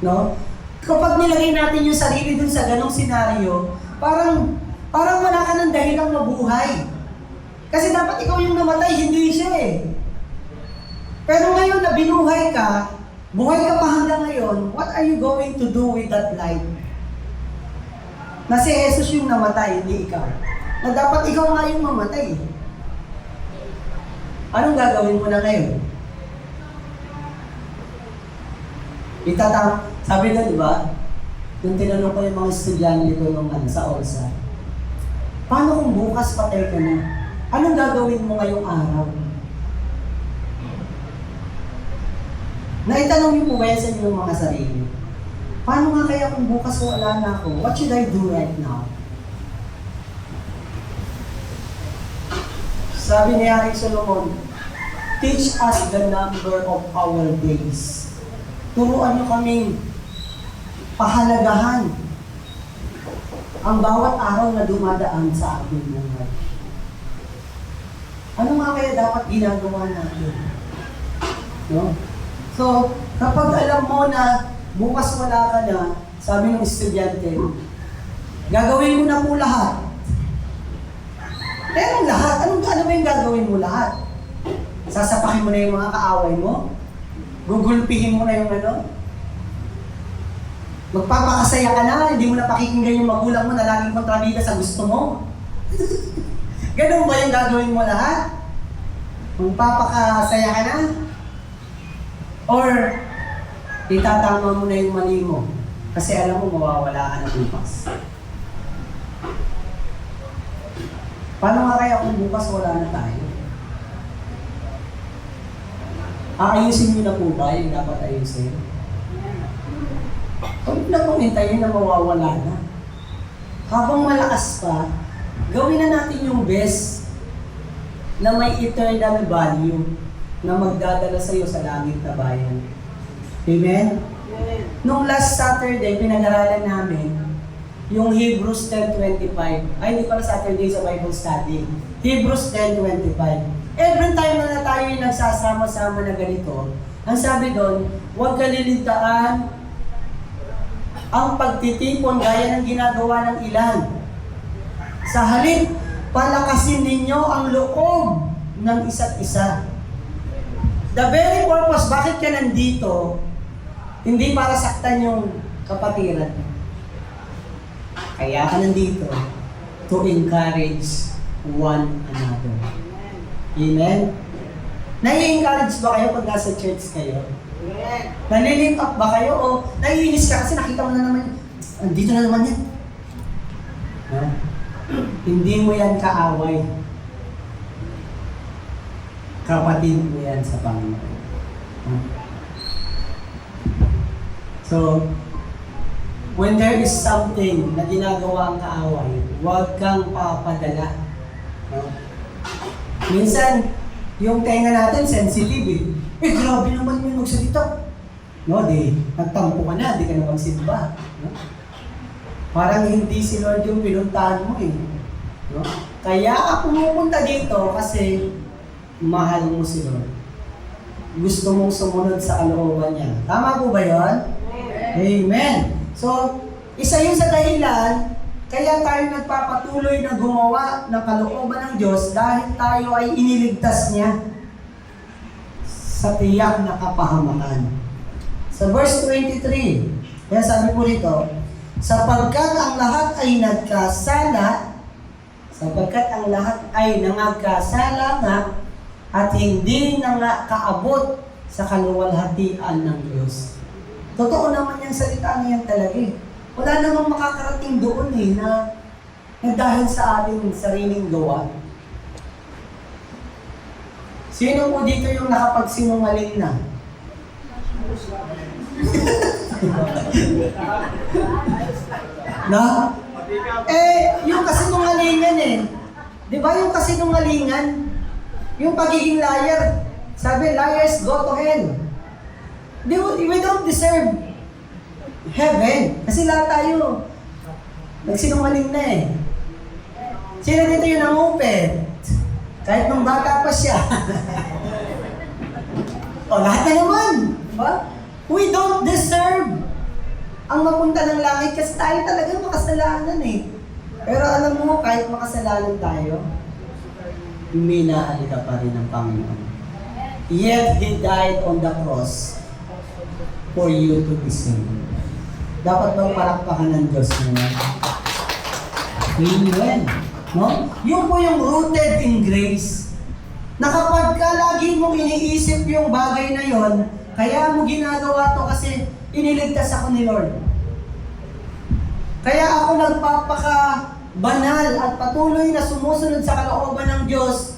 A: No? Kapag nilagay natin yung sarili dun sa ganong senaryo, parang wala ka ng dahilang mabuhay. Kasi dapat ikaw yung namatay, hindi siya eh. Pero ngayon na binuhay ka, buhay ka pa hanggang ngayon, what are you going to do with that life? Na si Jesus yung namatay, hindi ikaw. Na dapat ikaw nga yung mamatay. Anong gagawin mo na ngayon? Sabi na, di ba? Nung tinanong ko yung mga estudyante ko nung sa OLSA, paano kung bukas patay ka na? Anong gagawin mo ngayong araw? Naitanong niyo po ba yan sa inyong mga sarili? Paano nga kaya kung bukas wala na ako? What should I do right now? Sabi ni Haring Solomon, teach us the number of our days. Turuan niyo kaming pahalagahan ang bawat araw na dumadaan sa ating buhay. Ano nga kaya dapat ginagawa natin? No? So, kapag alam mo na bukas wala ka na, sabi ng estudyante, gagawin mo na po lahat. Pero lahat, ano ba yung gagawin mo lahat? Sasapakin mo na yung mga kaaway mo? Gugulpihin mo na yung ano? Magpapakasaya ka na, hindi mo na pakikinggan yung magulang mo na laging kontrabida sa gusto mo? Ganun ba yung gagawin mo lahat? Magpapakasaya ka na? Or, itatama mo na yung mali mo kasi alam mo mawawala ka na bukas. Paano nga kaya kung bukas wala na tayo? Aayusin niyo na po ba yung dapat ayusin? Huwag na pong hintayin na mawawala na. Habang malakas pa, gawin na natin yung best na may eternal value na magdadala sa iyo sa langit na bayan. Amen? Nung last Saturday, pinag-aralan namin yung Hebrews 10:25. Ay, hindi pala Saturday sa Bible study. Hebrews 10:25. Every time na tayo yung nagsasama-sama na ganito, ang sabi doon, huwag kaliligtaan ang pagtitipon gaya ng ginagawa ng ilan. Sa halip, palakasin ninyo ang loob ng isa't isa. The very purpose, bakit ka nandito, hindi para saktan yung kapatiran. Kaya ka nandito to encourage one another. Amen? Nai-encourage ba kayo pag nasa church kayo? Nalilink up ba kayo o naiinis ka kasi nakita mo na naman, andito na naman yan. No? Hindi mo yan kaaway. Kapatid mo yan sa Panginoon. So, when there is something na ginagawa ang kaaway, huwag kang papadala. No? Minsan, yung tenga natin sensitive eh. Grabe naman yung magsalita. No, nagtampo ka na, di ka na magsimba. No? Parang hindi si Lord yung pinuntahan mo eh. No? Kaya ako pumunta dito kasi mahal mo si Lord. Gusto mong sumunod sa kalooban niya. Tama po ba yun? Amen. So, isa yun sa dahilan, kaya tayo nagpapatuloy na gumawa ng kalooban ng Diyos dahil tayo ay iniligtas niya. sa tiyak na kapahamakan. Sa verse 23, kaya sabi po rito, sapagkat ang lahat ay nangagkasala nga at hindi na nga kaabot sa kaluwalhatian ng Diyos. Totoo naman yung salita niyan talaga eh. Wala namang makakarating doon eh na dahil sa ating sariling gawa. Sino po dito yung nakapagsinungaling na? Na? Yung kasinungalingan eh. Di ba yung kasinungalingan? Yung pagiging liar. Sabi, liars go to hell. We don't deserve heaven. Kasi lahat tayo nagsinungaling na eh. Sino dito yung nangupit? Kahit nung bata pa siya. Lahat na naman. Diba? We don't deserve ang mapunta ng langit kasi tayo talagang makasalanan eh. Pero alam mo, kahit makasalanan tayo, minahal ka pa rin ng Panginoon. Yet He died on the cross for you to be saved. Dapat bang palakpakan ng Diyos mo? Amen. No? Yun po yung rooted in grace. Na kapag ka lagi mong iniisip yung bagay na yon, kaya mo ginagawa to kasi iniligtas ako ni Lord. Kaya ako nagpapaka-banal at patuloy na sumusunod sa kalooban ng Diyos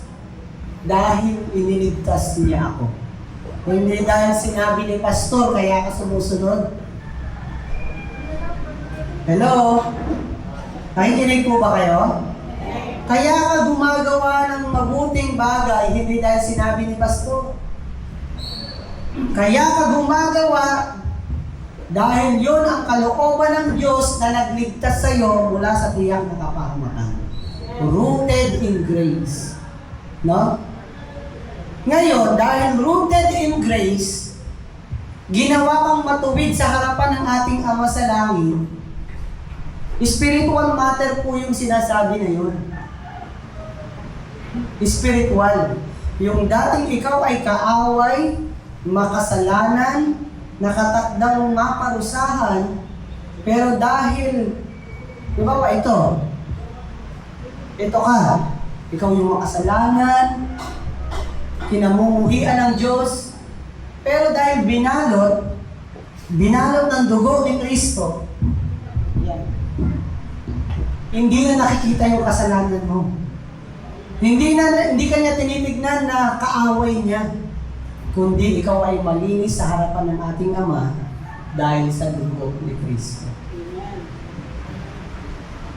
A: dahil iniligtas niya ako. Hindi dahil sinabi ni Pastor, kaya ako sumusunod. Hello? Nakikinig po ba kayo? Kaya ka gumagawa ng mabuting bagay, hindi dahil sinabi ni Pastor. Kaya ka gumagawa dahil yun ang kalooban ng Diyos na nagligtas sa iyo mula sa tiyak na kapahamakan. Rooted in grace. No? Ngayon, dahil rooted in grace, ginawa kang matuwid sa harapan ng ating Ama sa langit. Spiritual matter po yung sinasabi na yun. Spiritual. Yung dating ikaw ay kaaway, makasalanan, nakatakdang maparusahan, pero dahil, di ba ba ito ka, ikaw yung makasalanan, kinamumuhian ng Diyos, pero dahil binalot ng dugo ni Kristo, yan. Hindi na nakikita yung kasalanan mo. Hindi ka niya tinitignan na kaaway niya, kundi ikaw ay malinis sa harapan ng ating Ama dahil sa dugo ni Kristo.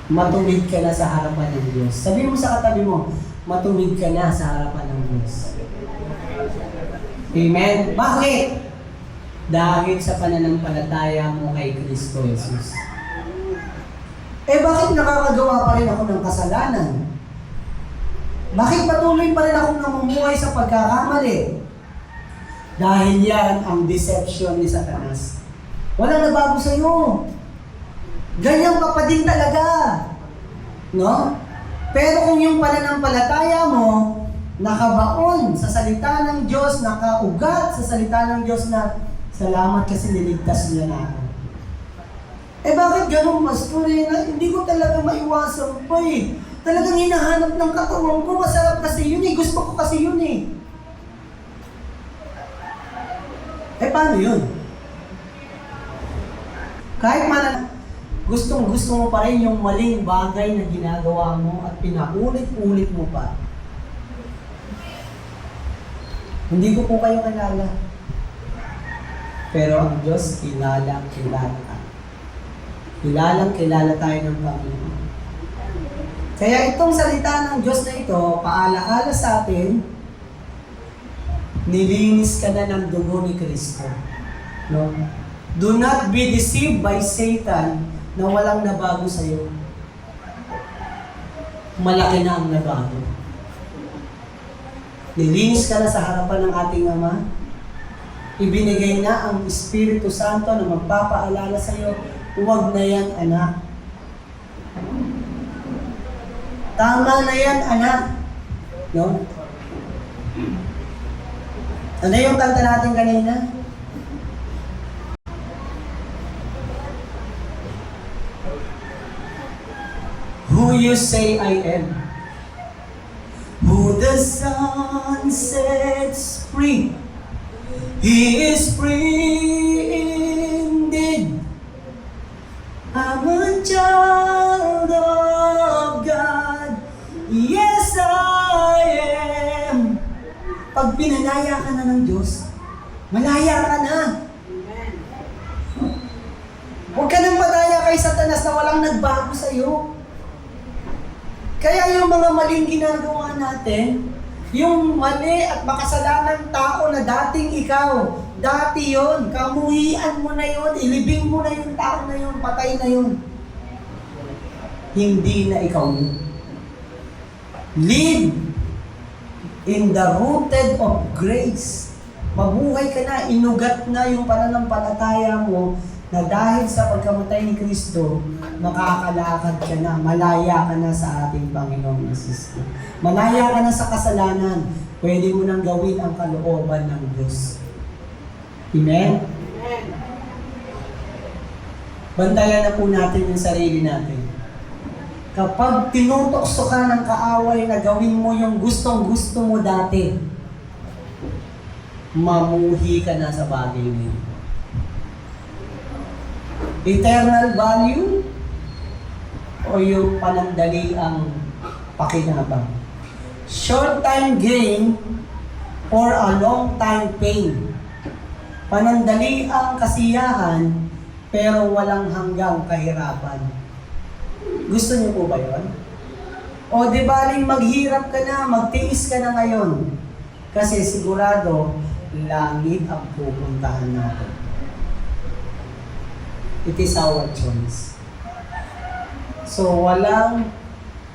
A: Matuwid ka na sa harapan ng Diyos. Sabi mo sa katabi mo, matuwid ka na sa harapan ng Diyos. Amen? Bakit? Dahil sa pananampalataya mo kay Kristo Jesus. Bakit nakakagawa pa rin ako ng kasalanan? Bakit patuloy pa rin akong namumuhay sa pagkakamali? Dahil yan ang deception ni Satanas. Wala nabago sa iyo. Ganyan ka pa din talaga. No? Pero kung yung pananampalataya mo, nakabaon sa salita ng Diyos, nakaugat sa salita ng Diyos na salamat kasi niligtas niya na ako. Bakit ganun, Pastor? Hindi ko talaga maiwasan pa eh. Talagang hinahanap ng katawan ko. Masarap kasi yun eh. Gusto ko kasi yun eh. Paano yun? Kahit gustong-gusto mo pa rin yung maling bagay na ginagawa mo at pinaulit-ulit mo pa. Hindi ko po kayo kilala. Pero ang Diyos, kilala ka. Kilala tayo ng Panginoon. Kaya itong salita ng Diyos na ito, paalaala sa atin, nilinis ka na ng dugo ni Kristo. No? Do not be deceived by Satan na walang nabago sa iyo. Malaki na ang nabago. Nilinis ka na sa harapan ng ating Ama. Ibinigay na ang Espiritu Santo na magpapaalala sa iyo, huwag na yan, anak. Tama na yan, anak. No? Ano yung kanta natin kanina? Who you say I am? Who the sun sets free, he is free indeed. I'm a child of God, yes I am. Pag pinalaya ka na ng Diyos, malaya ka na. Huwag ka nang madaya kay Satanas na walang nagbago sa'yo. Kaya yung mga maling ginagawa natin, yung mali at makasalanang tao na dating ikaw, dati yon, kamuhian mo na yon, ilibing mo na yung tao na yon, patay na yon. Hindi na ikaw yun. Live in the rooted of grace. Mabuhay ka na, inugat na yung pananampalataya mo na dahil sa pagkamatay ni Kristo, makakalakad ka na, malaya ka na sa ating Panginoong Kristo. Malaya ka na sa kasalanan, pwede mo nang gawin ang kalooban ng Diyos. Amen? Bantayan na po natin yung sarili natin. Kapag tinutokso ka ng kaaway na gawin mo yung gustong-gusto mo dati, mamuhi ka na sa bagay na yun. Eternal value o yung panandali ang pakinabang? Short time gain or a long time pain? Panandali ang kasiyahan pero walang hanggang kahirapan. Gusto niyo po ba yun? O di baling maghirap ka na, magtiis ka na ngayon kasi sigurado langit ang pupuntahan natin. It is our choice. So, walang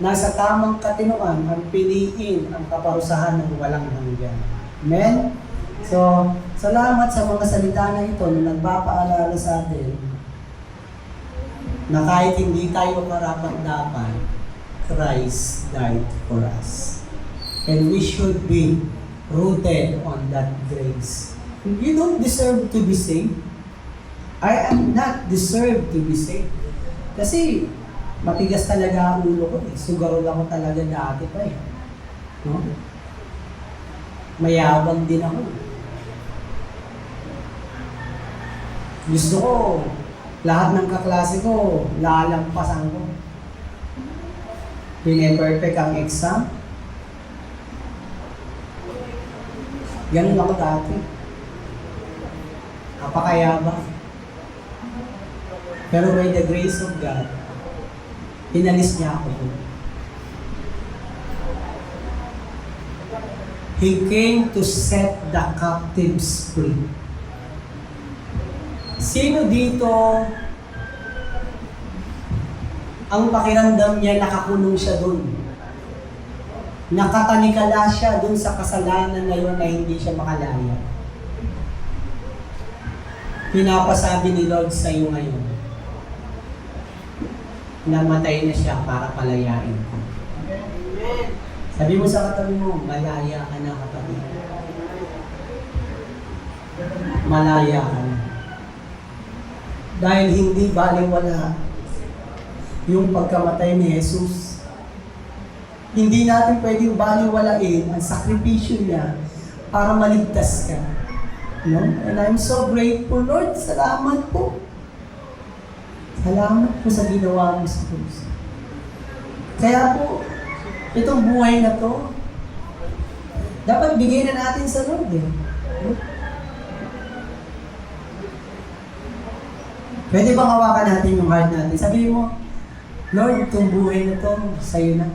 A: nasa tamang katinuan ang piliin ang kaparusahan ng walang hanggan. Amen? So, salamat sa mga salita na ito na nagpapaalala sa atin na kahit hindi tayo karapat-dapat, Christ died for us. And we should be rooted on that grace. You don't deserve to be saved. I am not deserved to be saved. Kasi matigas talaga ang ulo ko eh. Sugarol ako talaga dati pa eh. No? Mayabang din ako. Gusto ko, lahat ng kaklase ko, lalampasan ko. Pine-perfect ang exam. Ganun ako dati. Napakayabang. Pero by the grace of God, inalis niya ako doon. He came to set the captives free. Sino dito ang pakiramdam niya nakakulong siya doon? Nakatanikala siya doon sa kasalanan na yun na hindi siya makalaya. Pinapasabi ni Lord sa iyo ngayon, namatay na siya para palayain ko. Sabi mo sa katabi mo, malaya ka na kapatid. Malaya ka na. Dahil hindi baliwala yung pagkamatay ni Jesus. Hindi natin pwedeng baliwalain ang sakripisyo niya para maligtas ka. No? And I'm so grateful, Lord. Salamat po. Salamat po sa ginawa mo sa krus. Kaya po, itong buhay na to, dapat bigay na natin sa Lord eh. Pwede bang hawakan natin yung heart natin? Sabihin mo, Lord, itong buhay na to, sa'yo na.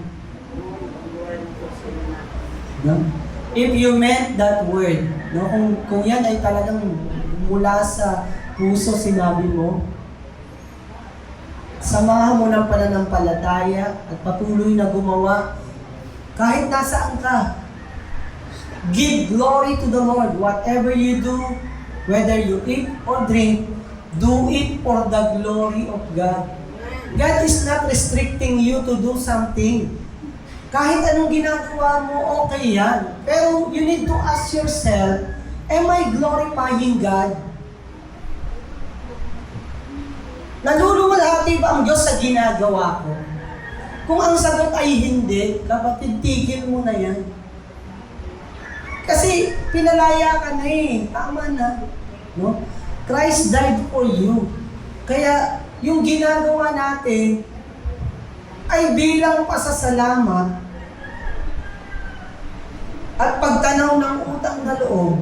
A: No? If you meant that word, no? Kung yan ay talagang mula sa puso sinabi mo, samahan mo ng pananampalataya at patuloy na gumawa kahit nasaan ka. Give glory to the Lord. Whatever you do, whether you eat or drink, do it for the glory of God. God is not restricting you to do something. Kahit anong ginagawa mo, okay yan. Pero you need to ask yourself Am I glorifying God? Naluluwalhati ba ang Diyos sa ginagawa ko? Kung ang sagot ay hindi, kapatid, tigil mo na yan. Kasi pinalaya ka na eh. Tama na. No? Christ died for you. Kaya yung ginagawa natin ay bilang pasasalamat at pagtanaw ng utang na loob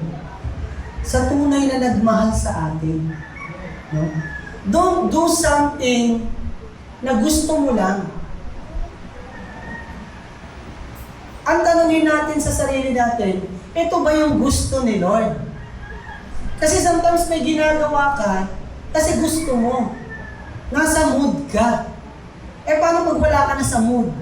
A: sa tunay na nagmahal sa atin. No? Don't do something na gusto mo lang. Ang tanongin natin sa sarili natin, ito ba yung gusto ni Lord? Kasi sometimes may ginagawa ka kasi gusto mo. Nasa mood ka. Paano pag wala ka na sa mood?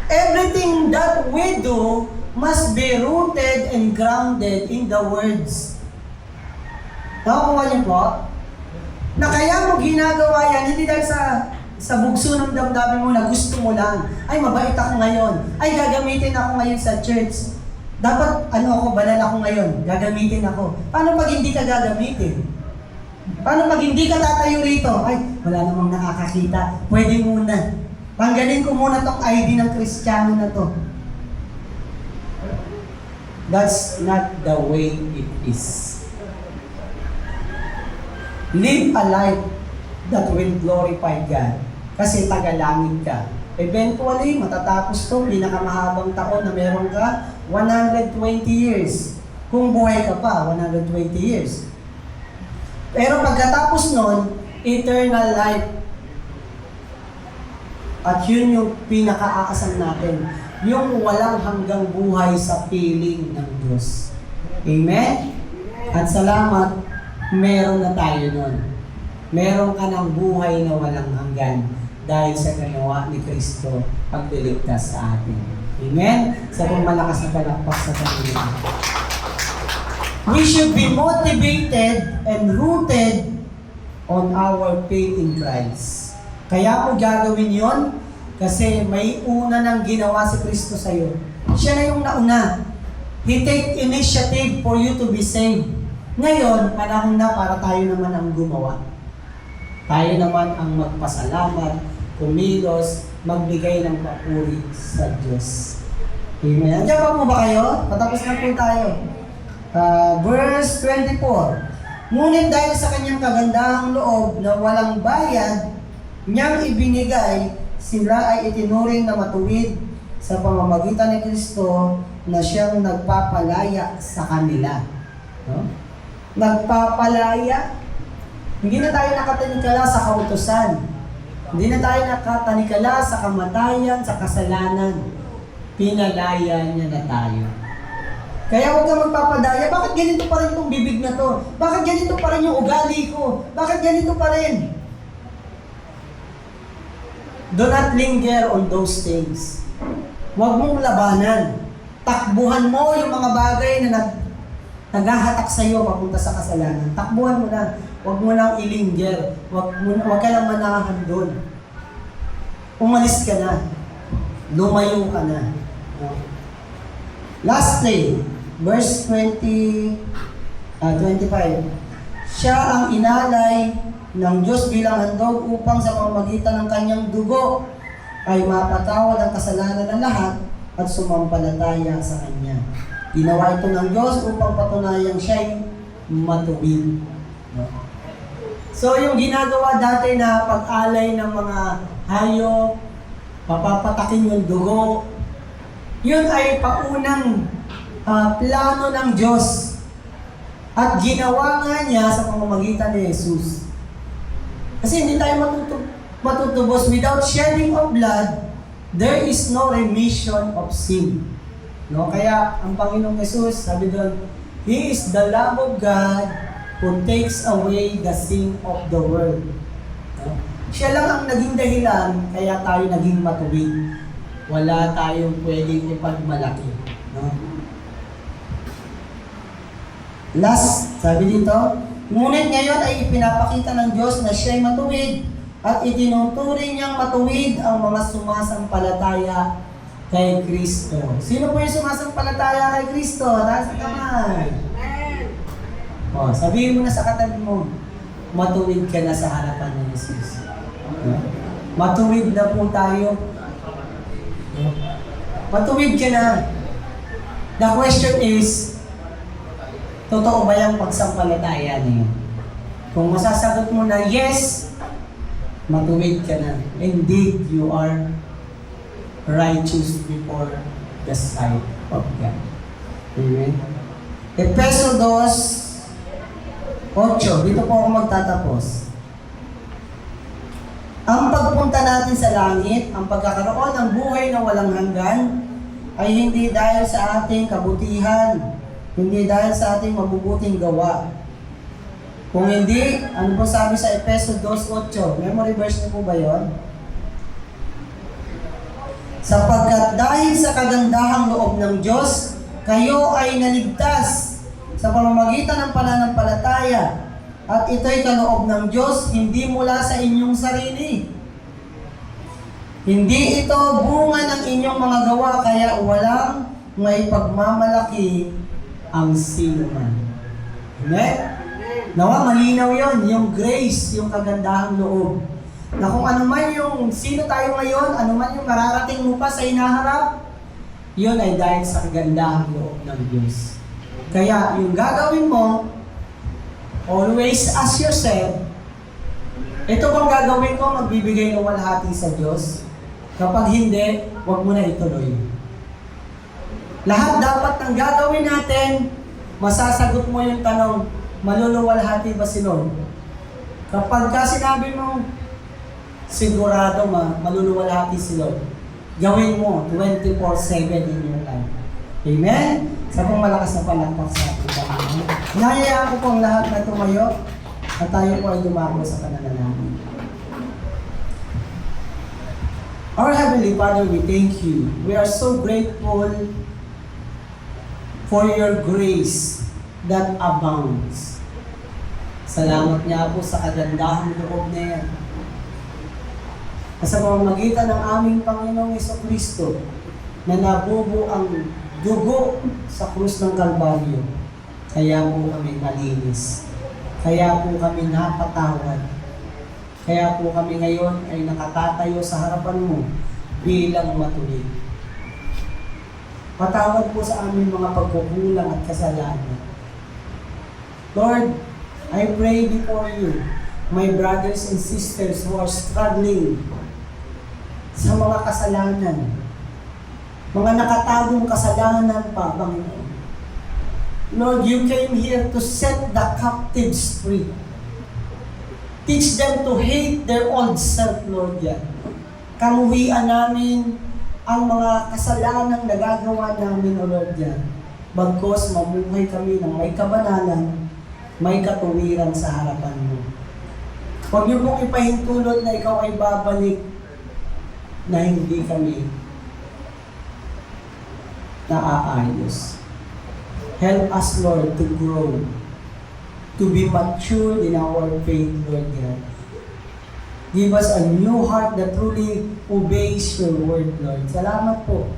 A: Everything that we do must be rooted and grounded in the words. Nakukuha niyo po? Na kaya mo ginagawa yan, hindi dahil sa bugso ng damdamin mo na gusto mo lang. Ay, mabait ako ngayon. Ay, gagamitin ako ngayon sa church. Dapat, banal ako ngayon. Gagamitin ako. Paano pag hindi ka gagamitin? Paano pag hindi ka tatayo rito? Ay, wala namang nakakakita. Pwede muna. Tanggalin ko muna tong ID ng Kristiyano na to. That's not the way it is. Live a life that will glorify God. Kasi tagalangit ka. Eventually, matatapos to, pinakamahabang taon na meron ka, 120 years. Kung buhay ka pa, 120 years. Pero pagkatapos nun, eternal life. At yun yung pinaka-aasam natin. Yung walang hanggang buhay sa piling ng Diyos. Amen? At salamat, meron na tayo nun. Meron ka ng buhay na walang hanggan dahil sa ginawa ni Kristo pagliligtas sa atin. Amen? Sa malakas na palakpak sa kanila. We should be motivated and rooted on our faith in Christ. Kaya mo gagawin yon kasi may una nang ginawa si Kristo sa iyo. Siya na yung nauna. He take initiative for you to be saved. Ngayon, panahon na para tayo naman ang gumawa. Tayo naman ang magpasalamat, kumilos, magbigay ng papuri sa Diyos. Amen. Andiyan pa mo ba kayo? Patapos na po tayo. Verse 24. Ngunit dahil sa kanyang kagandahang loob na walang bayad, niyang ibinigay, sila ay itinuring na matuwid sa pamamagitan ni Kristo na siyang nagpapalaya sa kanila. No? Nagpapalaya. Hindi na tayo nakatanikala sa kautusan. Hindi na tayo nakatanikala sa kamatayan, sa kasalanan. Pinalaya niya na tayo. Kaya huwag kang magpapadaya, bakit ganito pa rin itong bibig na to? Bakit ganito pa rin yung ugali ko? Bakit ganito pa rin? Do not linger on those things. Huwag mong labanan. Takbuhan mo yung mga bagay na naghahatak sa iyo papunta sa kasalanan. Takbuhan mo na. Huwag mo lang ilinger. Huwag ka lang manahan doon. Umalis ka na. Lumayo ka na. Lastly, verse 25. Siya ang inalay ng Diyos bilang handog upang sa pamamagitan ng kanyang dugo ay mapatawad ang kasalanan ng lahat at sumampalataya sa Kanya. Ginawa ito ng Diyos upang patunayang siya'y matuwid. So yung ginagawa dati na pag-alay ng mga hayop, papapatakin yung dugo, yun ay paunang plano ng Diyos. At ginawa nga niya sa pamamagitan ni Jesus. Kasi hindi tayo matutubos without shedding of blood, there is no remission of sin. No? Kaya ang Panginoong Jesus, sabi doon, He is the Lamb of God who takes away the sin of the world. No? Siya lang ang naging dahilan, kaya tayo naging matuwid. Wala tayong pwedeng ipagmalaki. No? Last, sabi dito, ngunit ngayon ay ipinapakita ng Diyos na siya'y matuwid at itinuturing niyang matuwid ang mga sumasampalataya kay Kristo. Sino po yung sumasampalataya kay Kristo? Taas ang kamay. O, sabihin mo na sa katabi mo, matuwid ka na sa harapan ni Jesus. Matuwid na po tayo. Matuwid ka na. The question is, totoo ba yung pagsampalataya niyo? Kung masasagot mo na yes, matuwid ka na. Indeed, you are righteous before the sight of God. Amen? Efeso 2:8. Dito po ako magtatapos. Ang pagpunta natin sa langit, ang pagkakaroon ng buhay na walang hanggan, ay hindi dahil sa ating kabutihan, hindi dahil sa ating mabubuting gawa. Kung hindi, ano po sabi sa Efeso 2:8? Memory verse niyo po ba yun? Sapagkat dahil sa kagandahang loob ng Diyos, kayo ay naligtas sa pamamagitan ng pananampalataya. At ito'y kaloob ng Diyos, hindi mula sa inyong sarili. Hindi ito bunga ng inyong mga gawa, kaya walang may pagmamalaki ang sino man. Amen? Nawa, malinaw yon, yung grace, yung kagandahang loob. Na kung ano man yung sino tayo ngayon, ano man yung mararating mo pa sa hinaharap, yun ay dahil sa kagandahang loob ng Diyos. Kaya yung gagawin mo, always ask yourself, ito bang gagawin ko, magbibigay ng walhati sa Diyos? Kapag hindi, huwag mo na ituloy. Lahat dapat ng gagawin natin, masasagot mo yung tanong, maluluwalhati ba si Lord? Kapag ka sinabi mo, sigurado maluluwalhati si Lord, gawin mo 24/7 in your life. Amen? Sa pong malakas na palakpak sa ating Panginoon. Hinahayaan ko po ang lahat na tumayo at tayo po ay dumako sa pananalangin. Our Heavenly Father, we thank you. We are so grateful for your grace that abounds. Salamat niya po sa kagandahang loob na yan. Sa pamamagitan ng aming Panginoong Jesucristo na nabubo ang dugo sa krus ng Kalbaryo, kaya po kami malinis. Kaya po kami napatawad. Kaya po kami ngayon ay nakatatayo sa harapan mo bilang matuwid. Patawad po sa aming mga pagkukulang at kasalanan. Lord, I pray before you, my brothers and sisters who are struggling sa mga kasalanan, mga nakatagong kasalanan pa, Panginoon. Lord, you came here to set the captives free. Teach them to hate their old self, Lord, yan. Kamuhian namin ang mga kasalanan na nagagawa namin, O Lord, yan. Bagkos mamuhay kami ng may kabanalan, may katuwiran sa harapan mo. Huwag niyo pong ipahintulot na ikaw ay babalik na hindi kami naaayos. Help us, Lord, to grow, to be mature in our faith, Lord God. Give us a new heart that truly obeys your word, Lord. Salamat po.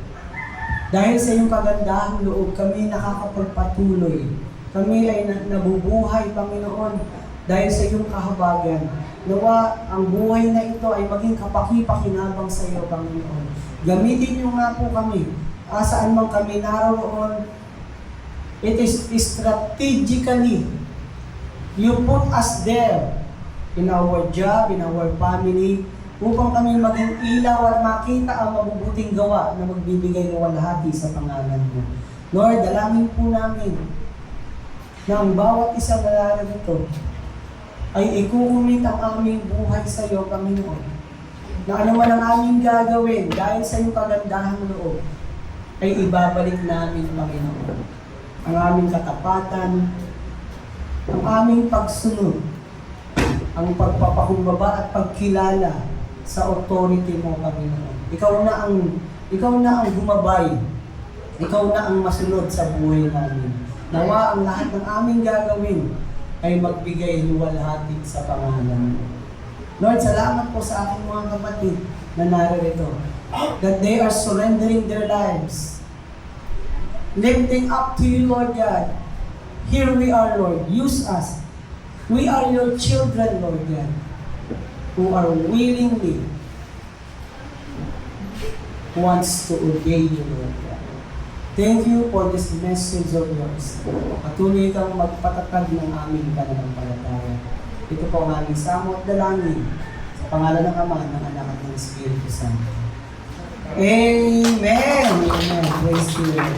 A: Dahil sa iyong kagandahang loob, kami nakakapagpatuloy. Kami ay nabubuhay, Panginoon, dahil sa iyong kahabagan. Nawa, ang buhay na ito ay maging kapaki-pakinabang sa iyo, Panginoon. Gamitin niyo nga po kami. Saan man kami naroon, it is strategically, you put us there in our job, in our family, upang kami maging ilaw at makita ang mabubuting gawa na magbibigay ng walhati sa pangalan mo. Lord, dalangin po namin na ang bawat isang nararito ay ikukumit ang aming buhay sa iyo, Panginoon. Na ano man ang aming gagawin dahil sa iyong kagandahang loob, ay ibabalik namin, Panginoon, ang aming katapatan, ang aming pagsunod, ang pagpapakumbaba at pagkilala sa authority mo, Panginoon. Ikaw na ang gumabay. Ikaw na ang masunod sa buhay namin. Nawa ang lahat ng aming gagawin ay magbigay luwalhati sa pangalan mo. Lord, salamat po sa aking mga kapatid na naririto. that they are surrendering their lives, lifting up to you, Lord God. Here we are, Lord. Use us. We are your children, Lord God, who are willingly wants to obey you, Lord God. Thank you for this message of yours. Patuloy kang magpatatag ng aming pananampalataya. Ito po ang aming samo at dalangin sa pangalan ng Ama, ng Anak at ng Espiritu Santo. Amen! Amen. Praise the Lord.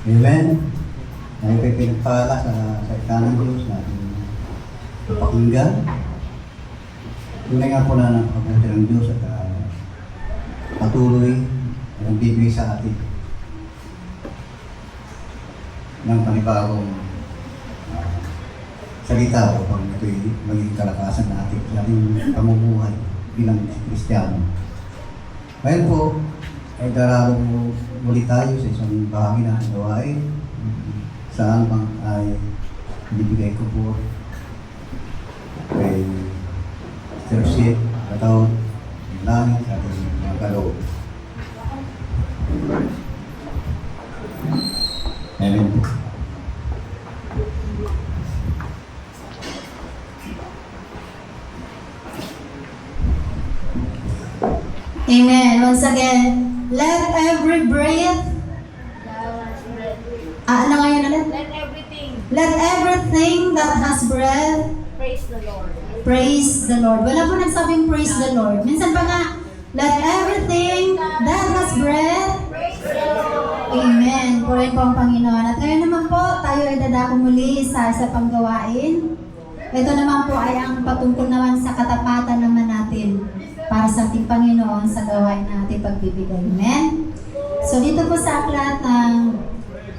B: Amen. Tayo kayo pinagpala sa salita ng Diyos natin pakinggan. Tunay nga po na ng pagpunta ng Diyos at patuloy ang bibigay sa atin ng panibagong salita upang ito'y maging kalakasan natin sa ating pamumuhay bilang Kristiyano. Ngayon po, ay dararong muli tayo sa isang bahagi na gawain saan bang ay bibigay ko po kay Sir Kataon ng langit sa ating mga kaloob. Amen po.
F: Amen. Once again, let every breath, ano ngayon ulit?
G: Let everything
F: Let everything that has breath
G: praise the Lord.
F: praise the Lord. Wala po nagsabing praise the Lord. Minsan pa nga, let everything that has breath.
G: Praise the Lord.
F: Amen. Purihin po ang Panginoon. At ngayon naman po, tayo ay dadako muli sa isa pang gawain. Ito naman po ay ang patungkol naman sa katapatan naman natin para sa ating Panginoon sa gawain na ating pagbibigay. Amen? So dito po sa aklat ng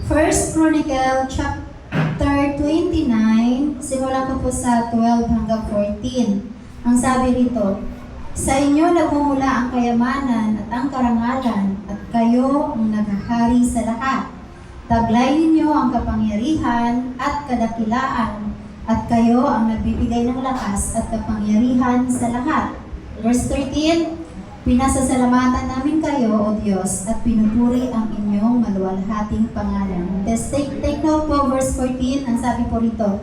F: 1 Chronicle chapter 29, simulan ko po sa 12 hanggang 14. Ang sabi rito, sa inyo nagmumula ang kayamanan at ang karangalan at kayo ang naghahari sa lahat. Taglay ninyo ang kapangyarihan at kadakilaan at kayo ang nagbibigay ng lakas at kapangyarihan sa lahat. Verse 13, pinasasalamatan namin kayo, O Diyos, at pinupuri ang inyong maluwalhating pangalan. Take note po, verse 14, ang sabi po rito,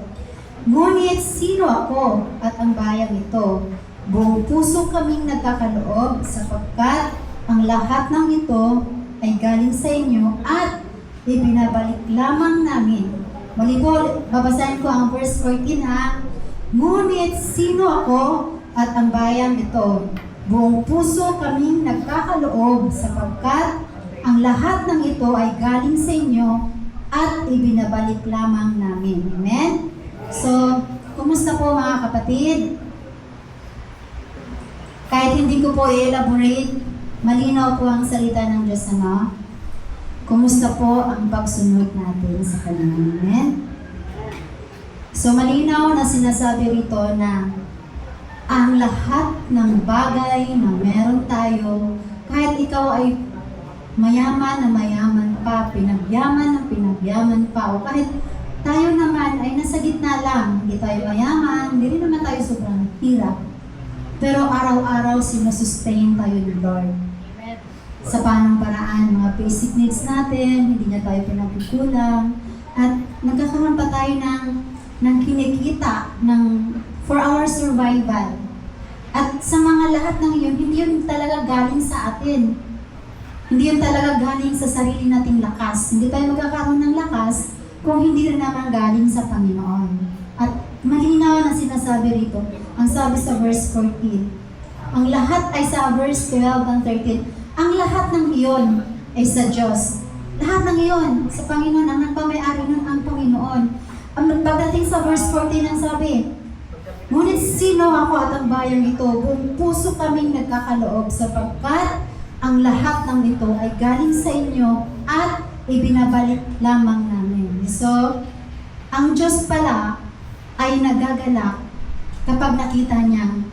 F: ngunit sino ako at ang bayang ito? Buong puso kaming nagkakaloob sapagkat ang lahat ng ito ay galing sa inyo at ibinabalik lamang namin. Muli po, babasahin ko ang verse 14 ha. Ngunit sino ako at ang bayang ito? Buong puso kaming nagkakaloob sapagkat ang lahat ng ito ay galing sa inyo at ibinabalik lamang namin. Amen? So, kumusta po mga kapatid? Kahit hindi ko po i-elaborate, malinaw po ang salita ng Diyos, ano? Kumusta po ang pagsunod natin sa Kanya? Amen? So, malinaw na sinasabi rito na ang lahat ng bagay na meron tayo, kahit ikaw ay mayaman na mayaman pa, pinagyaman na pinagyaman pa, o kahit tayo naman ay nasa gitna lang, hindi tayo mayaman, hindi rin naman tayo sobrang hirap. Pero araw-araw sinusustain tayo ni Lord.
G: Amen.
F: Sa panang paraan, mga basic needs natin, hindi niya tayo pinagkukulang, at nagkakaroon pa tayo ng kinikita for our survival. At sa mga lahat ng iyon, hindi yun talaga galing sa atin. Hindi yun talaga galing sa sarili nating lakas. Hindi tayo magkakaroon ng lakas kung hindi rin naman galing sa Panginoon. At malinaw na sinasabi rito, ang sabi sa verse 14, ang lahat ay sa verse 12 and 13, ang lahat ng iyon ay sa Diyos. Lahat ng iyon sa Panginoon, ang nagpamay-ari nun ang Panginoon. Ang pagdating sa verse 14 ang sabi, ngunit sino ako at ang bayang ito? Buong puso kaming nagkakaloob sapagkat ang lahat ng ito ay galing sa inyo at ibinabalik lamang namin. So, ang Diyos pala ay nagagalak kapag nakita niya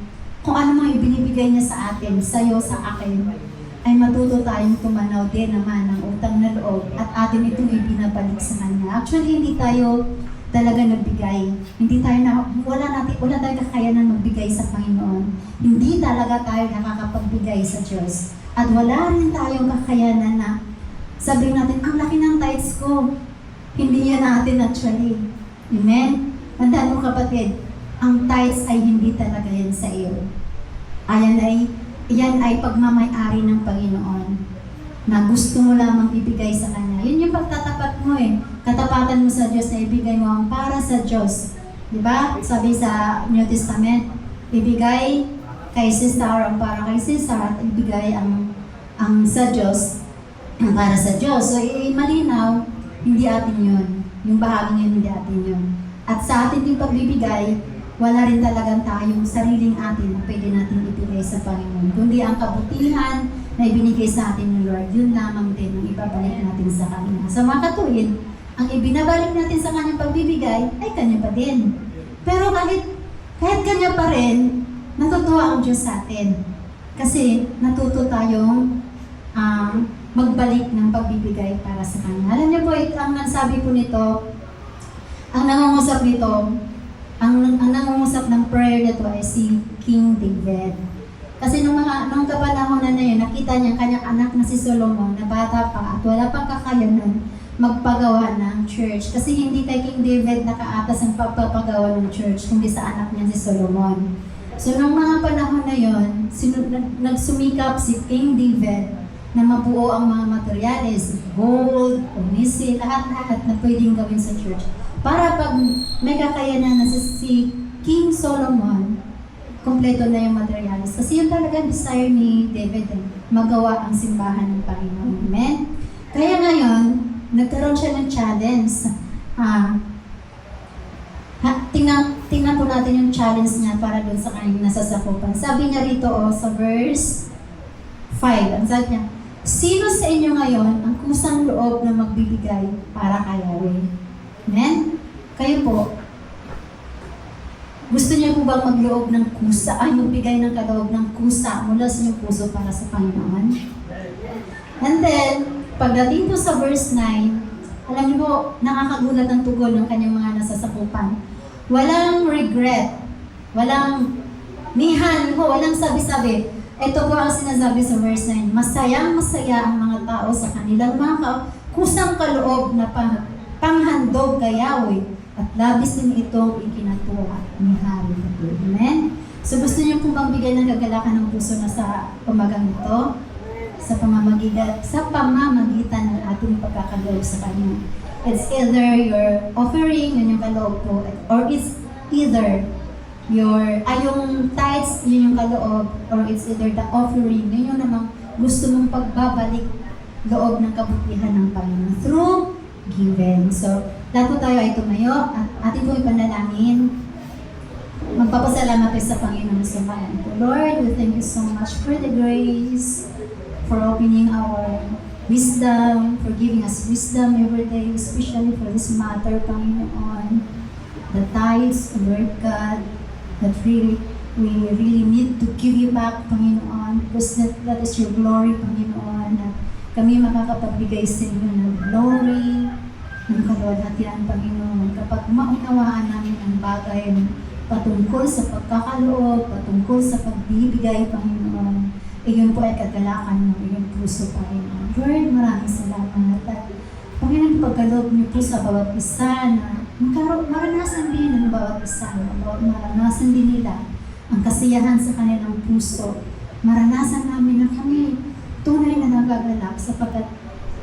F: kung ano mga ibinibigay niya sa atin, sa'yo, sa akin, ay matuto tayong tumanaw din naman ng utang na loob at atin itong ibinabalik sa Kanya. Actually, hindi tayo talaga nagbigay. Wala tayong kakayanan magbigay sa Panginoon. Hindi talaga tayo nakakapagbigay sa Diyos. At wala rin tayong kakayanan na sabihin natin, ang laki ng tithes ko. Hindi yan natin actually. Amen? Tandaan mo kapatid, ang tithes ay hindi talaga yan sa iyo. Yan ay pagmamay-ari ng Panginoon na gusto mo lamang ibigay sa Kanya. Yun yung pagtatapat mo eh. Katapatan mo sa Diyos na ibigay mo ang para sa Diyos. Diba? Sabi sa New Testament, ibigay kay Cesar ang para kay Cesar at ibigay ang sa Diyos ang para sa Diyos. So, malinaw, hindi atin yun. Yung bahaging yun, hindi atin yun. At sa atin yung pagbibigay, wala rin talagang tayong sariling atin na pwede natin ibigay sa Panginoon. Kundi ang kabutihan na ibinigay sa atin ng Lord, yun lamang din ang ibabalik natin sa Kanya. Sa mga katuwid, ang ibinabalik natin sa Kanyang pagbibigay ay Kanya pa din. Pero kahit Kanya pa rin, natutuwa ang Diyos sa atin. Kasi natuto tayong magbalik ng pagbibigay para sa Kanya. Alam niyo po, ang nagsabi po nito, ang nangungusap nito, ang nangungusap ng prayer nito ay si King David. Kasi nung kapanahon na yun, nakita niya kanyang anak na si Solomon na bata pa at wala pang kakayanan magpagawa ng church. Kasi hindi kay King David nakaatas ang pagpapagawa ng church, kundi sa anak niya si Solomon. So nung mga panahon na yun, nagsumikap si King David na mabuo ang mga materyales, gold, onysi, lahat-lahat na pwedeng gawin sa church. Para pag may kakayanan na si King Solomon, kompleto na yung materials. Kasi yun talaga desire ni David, magawa ang simbahan ng Panginoon. Amen? Kaya ngayon, nagkaroon siya ng challenge. Tingnan po natin yung challenge niya para doon sa kanyang nasasakupan. Sabi niya rito sa verse 5, ang sabi niya, sino sa inyo ngayon ang kusang loob na magbibigay para kay Yahweh? Amen? Kayo po, gusto niyo po bang magloob ng kusa, magbigay ng kaloob ng kusa mula sa inyong puso para sa Panginoon? And then, pagdating po sa verse 9, alam niyo po, nakakagulat ang tugon ng kanyang mga nasasakupan. Walang regret, walang nihan po, walang sabi-sabi. Ito po ang sinasabi sa verse 9, masayang-masaya ang mga tao sa kanilang mga kusang kaloob na panghandog kay Yahweh. At labis din itong ikinatuwa ni Hari. Amen? So gusto niyo pong magbigay ng kagalakan ng puso na sa umagang ito? Sa pamamagitan ng ating pagkakaloob sa Kanya. It's either your offering, yun yung kaloob po, or it's either yung tithes, yun yung kaloob, or it's either the offering, yun yung namang gusto mong pagbabalik loob ng kabutihan ng Panginoon through giving. So, lahat po tayo ay tumayo at ating po ipanalangin. Magpapasalamat tayo sa Panginoon sa bayan. Lord, we thank you so much for the grace, for opening our wisdom, for giving us wisdom every day, especially for this matter, Panginoon. The tithes, Lord God, that we really need to give you back, Panginoon, because that is your glory, Panginoon, at kami makakapagbigay sa inyo ng glory, ng kaluwalhatian, Panginoon, kapag maunawaan namin ang bagay patungkol sa pagkakaloob, patungkol sa pagbibigay, Panginoon, iyon po ay kagalakan ng iyong puso, Panginoon. Lord, maraming salamat. At Panginoon, pagkaloob niyo po sa bawat isa na maranasan din ng bawat isa, maranasan din nila ang kasiyahan sa kanilang puso. Maranasan namin na kami tunay na nagagalak sapagkat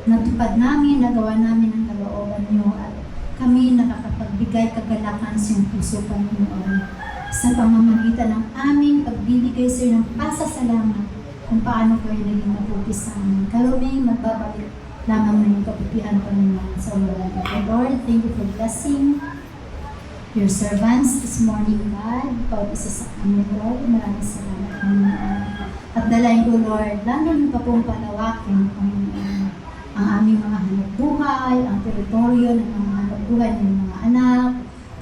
F: natupad namin, nagawa namin ang kalooban niyo at kami nakakapagbigay kagalakan sa iyong puso, Panginoon, sa pamamagitan ng aming pagbibigay sa iyo ng pasasalamat kung paano kayo naging mabuti sa amin. Karuming magbabalik lamang na yung kaputihan, Panginoon, sa ulan. Lord, thank you for blessing your servants this morning, God. Bawat isa sa amin, Lord. Maraming salamat, Panginoon. At dalayan ko, Lord, lalo niyo pa pong palawakin, Panginoon, ang aming mga hanap buhay, ang teritoryo ng mga hanap buhay ng mga anak.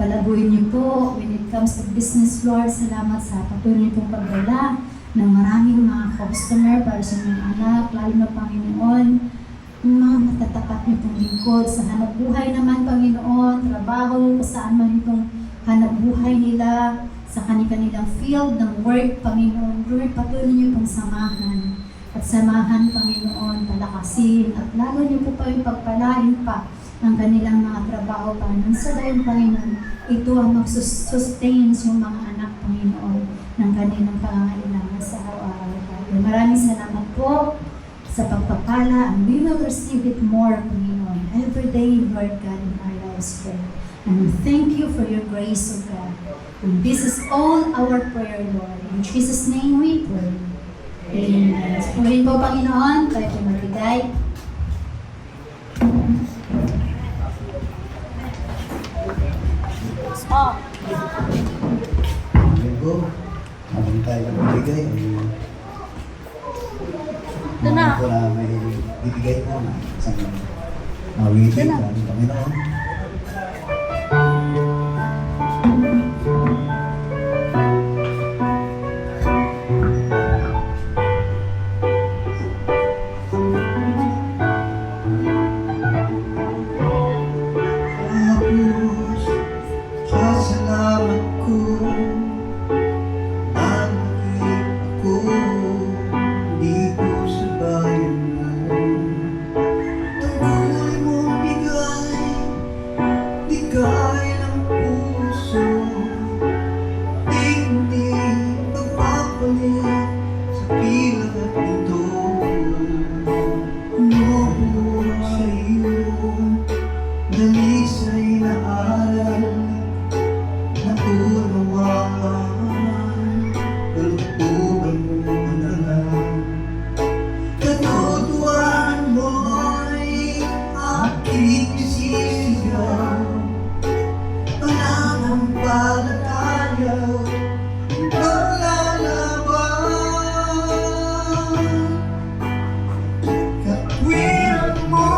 F: Palaguin niyo po when it comes to business, Lord. Salamat sa patuloy pong pagdala ng maraming mga customer para sa mga anak, lalo na, Panginoon, mga matatapat niyo pong lingkod sa hanap buhay naman, Panginoon, trabaho, trabaho, saan man itong hanap buhay nila, sa kanilang field ng work, Panginoon. Lord, patuloy niyo pong samahan. At samahan, Panginoon, palakasin. At lalo niyo po pa yung pagpalain pa ng kanilang mga trabaho, Panginoon. Sa dayon, Panginoon, ito ang magsustain yung mga anak, Panginoon, ng kanilang pangangailangan sa araw-araw, Panginoon. Maraming salamat po sa pagpapala, and we will receive it more, Panginoon, every day, Lord God, in our lives, Lord. And we thank you for your grace, O God. And this is all our prayer, Lord. In Jesus' name we pray. Amen. Purihin po, Panginoon, tayo po magbigay.
G: Oh.
B: Amen po. Habang tayo nagbibigay,
G: Ito na.
B: po na may bibigay po na isang awitin sa ating Panginoon. Tapos, salamat ko, nangingin ako, di ko sa bayan mo. Tungkol mong bigay ng puso, hindi magpapalit sa pilang at ito. Umuho sa iyo, dalisay na aral na unawaan, kalugtugan mo na lang. Katutuan mo'y aking isisigaw, pananampalataya, paglalaban. Katwiran mo,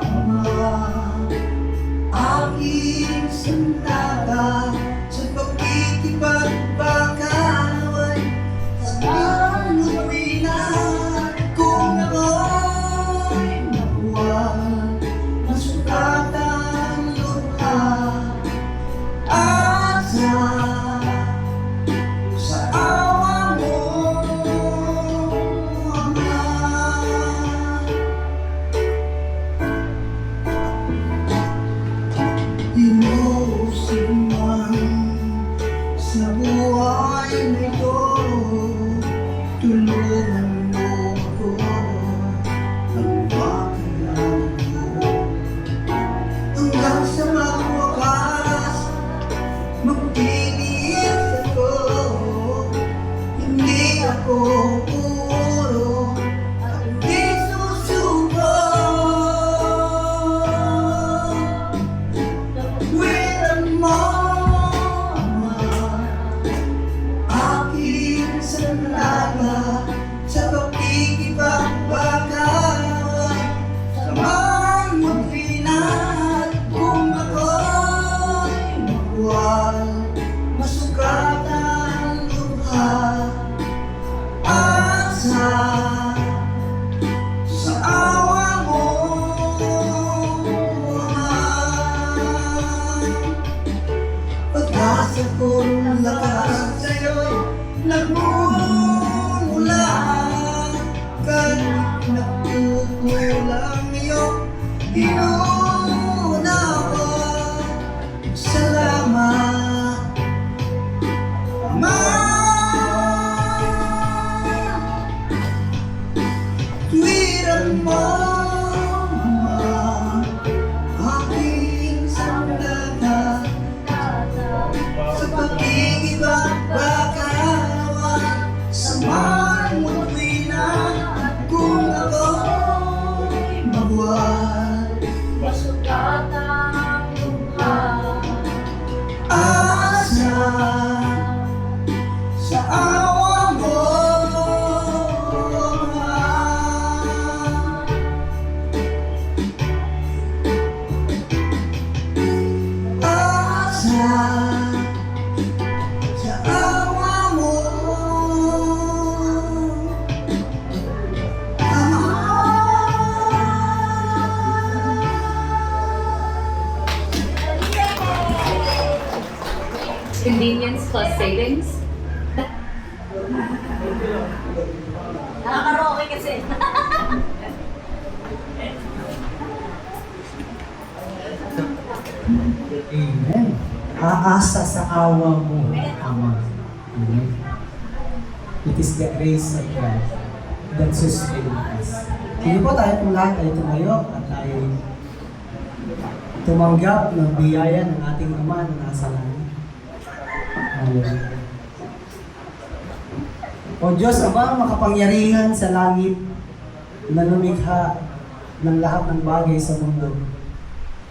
B: Ama, aking sandata sa pagkikipagpakaway. Ano rinat kung ako'y mabuwag, masukatan luha at sa awa mo, Ama. Inuusig man sa buhay na ito, tulungan mo ako ang makailangan mo. Hanggang sa magwakas, magtitiis ako, hindi ako puro at di susuko. Katwiran mo, Ama, aking sandata sa pagkikipagpakaway. Samahan mo't rinat kung ako'y mabuwal, masukatan luha at sa awa mo, Ama. Pag-asa ko'y lakas sa'yo'y nagmumula, kahit nagkukulang iyong inunawa. Salamat, Ama. Tuwiran mo, Ama, aking sandata sa pagkikipagpakaway.
H: Convenience plus savings.
G: Nakakaroke kasi.
A: Amen. Aasa sa awa mo, Ama. Amen. It is the grace of God that sustains us. Sige po, tayo po lahat ay tumayo at tayo tumanggap ng biyaya ng ating Ama na nasa langit. Amen. O Diyos, Ama, makapangyarihan sa langit na lumikha ng lahat ng bagay sa mundo.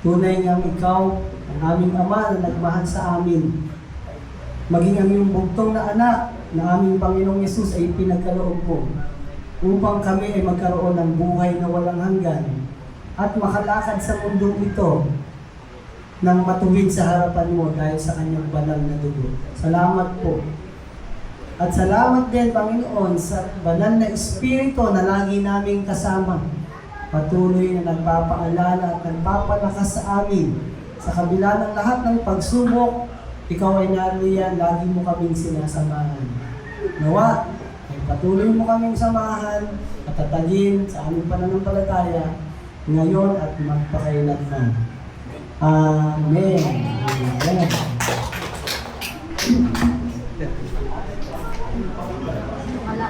A: Tunay ngang ikaw, ang aming Ama na nagmahal sa amin. Maging ang iyong bugtong na anak na aming Panginoong Yesus ay pinagkaloob mo upang kami ay magkaroon ng buhay na walang hanggan at makalakad sa mundong ito ng matuwid sa harapan mo dahil sa kanyang banal na dugo. Salamat po. At salamat din, Panginoon, sa banal na Espiritu na lagi naming kasama. Patuloy na nagpapaalala at nagpapalakas sa amin. Sa kabila ng lahat ng pagsubok, ikaw ay nariyan, lagi mo kaming sinasamahan. Nawa, ay patuloy mo kaming samahan at tatagin sa aming pananampalataya ngayon at magpakailanman. Amen. Amen.
G: Wala.